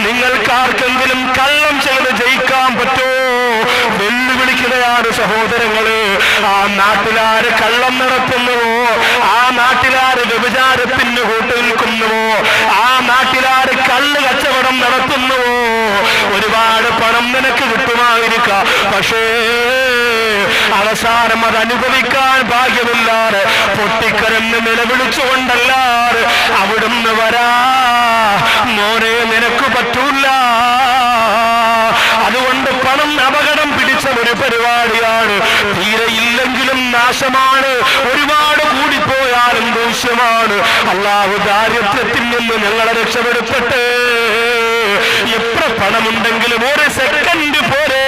നിങ്ങൾക്കാർക്കെങ്കിലും കള്ളം ചെയ്ത് ജയിക്കാൻ പറ്റുമോ? വെല്ലുവിളിക്കുകയാണ് സഹോദരങ്ങള്. ആ നാട്ടിലാര് കള്ളം നടത്തുന്നുവോ, ആ നാട്ടിലാര് വ്യഭിചാരത്തിന് കൂട്ടുനിൽക്കുന്നുവോ, ആ നാട്ടിലാര് കള്ള് കച്ചവടം നടത്തുന്നുവോ, ഒരുപാട് പണം നിനക്ക് കിട്ടുമായിരിക്കാം. പക്ഷേ അവസാനം അത് അനുഭവിക്കാൻ ഭാഗ്യമില്ലാതെ പൊട്ടിക്കരന്ന് നിലവിളിച്ചുകൊണ്ടല്ലാതെ അവിടുന്ന് വരാ മോനെ നിനക്ക് പറ്റൂല. അതുകൊണ്ട് പണം അപകടം പിടിച്ച ഒരു പരിപാടിയാണ്. തീരെ ഇല്ലെങ്കിലും നാശമാണ്, ഒരുപാട് കൂടിപ്പോയാലും ദൂഷ്യമാണ്. അല്ലാഹു ദാരിദ്ര്യത്തിൽ നിന്ന് ഞങ്ങളെ രക്ഷപ്പെടുത്തട്ടെ. എത്ര പണമുണ്ടെങ്കിലും ഒരു സെക്കൻഡ് പോരെ,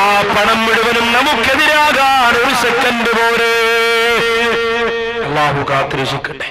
ആ പണം മുഴുവനും നമുക്കെതിരാകാൻ ഒരു സെക്കൻഡ് പോരെ. അല്ലാഹു കാത്തിരക്ഷിക്കട്ടെ.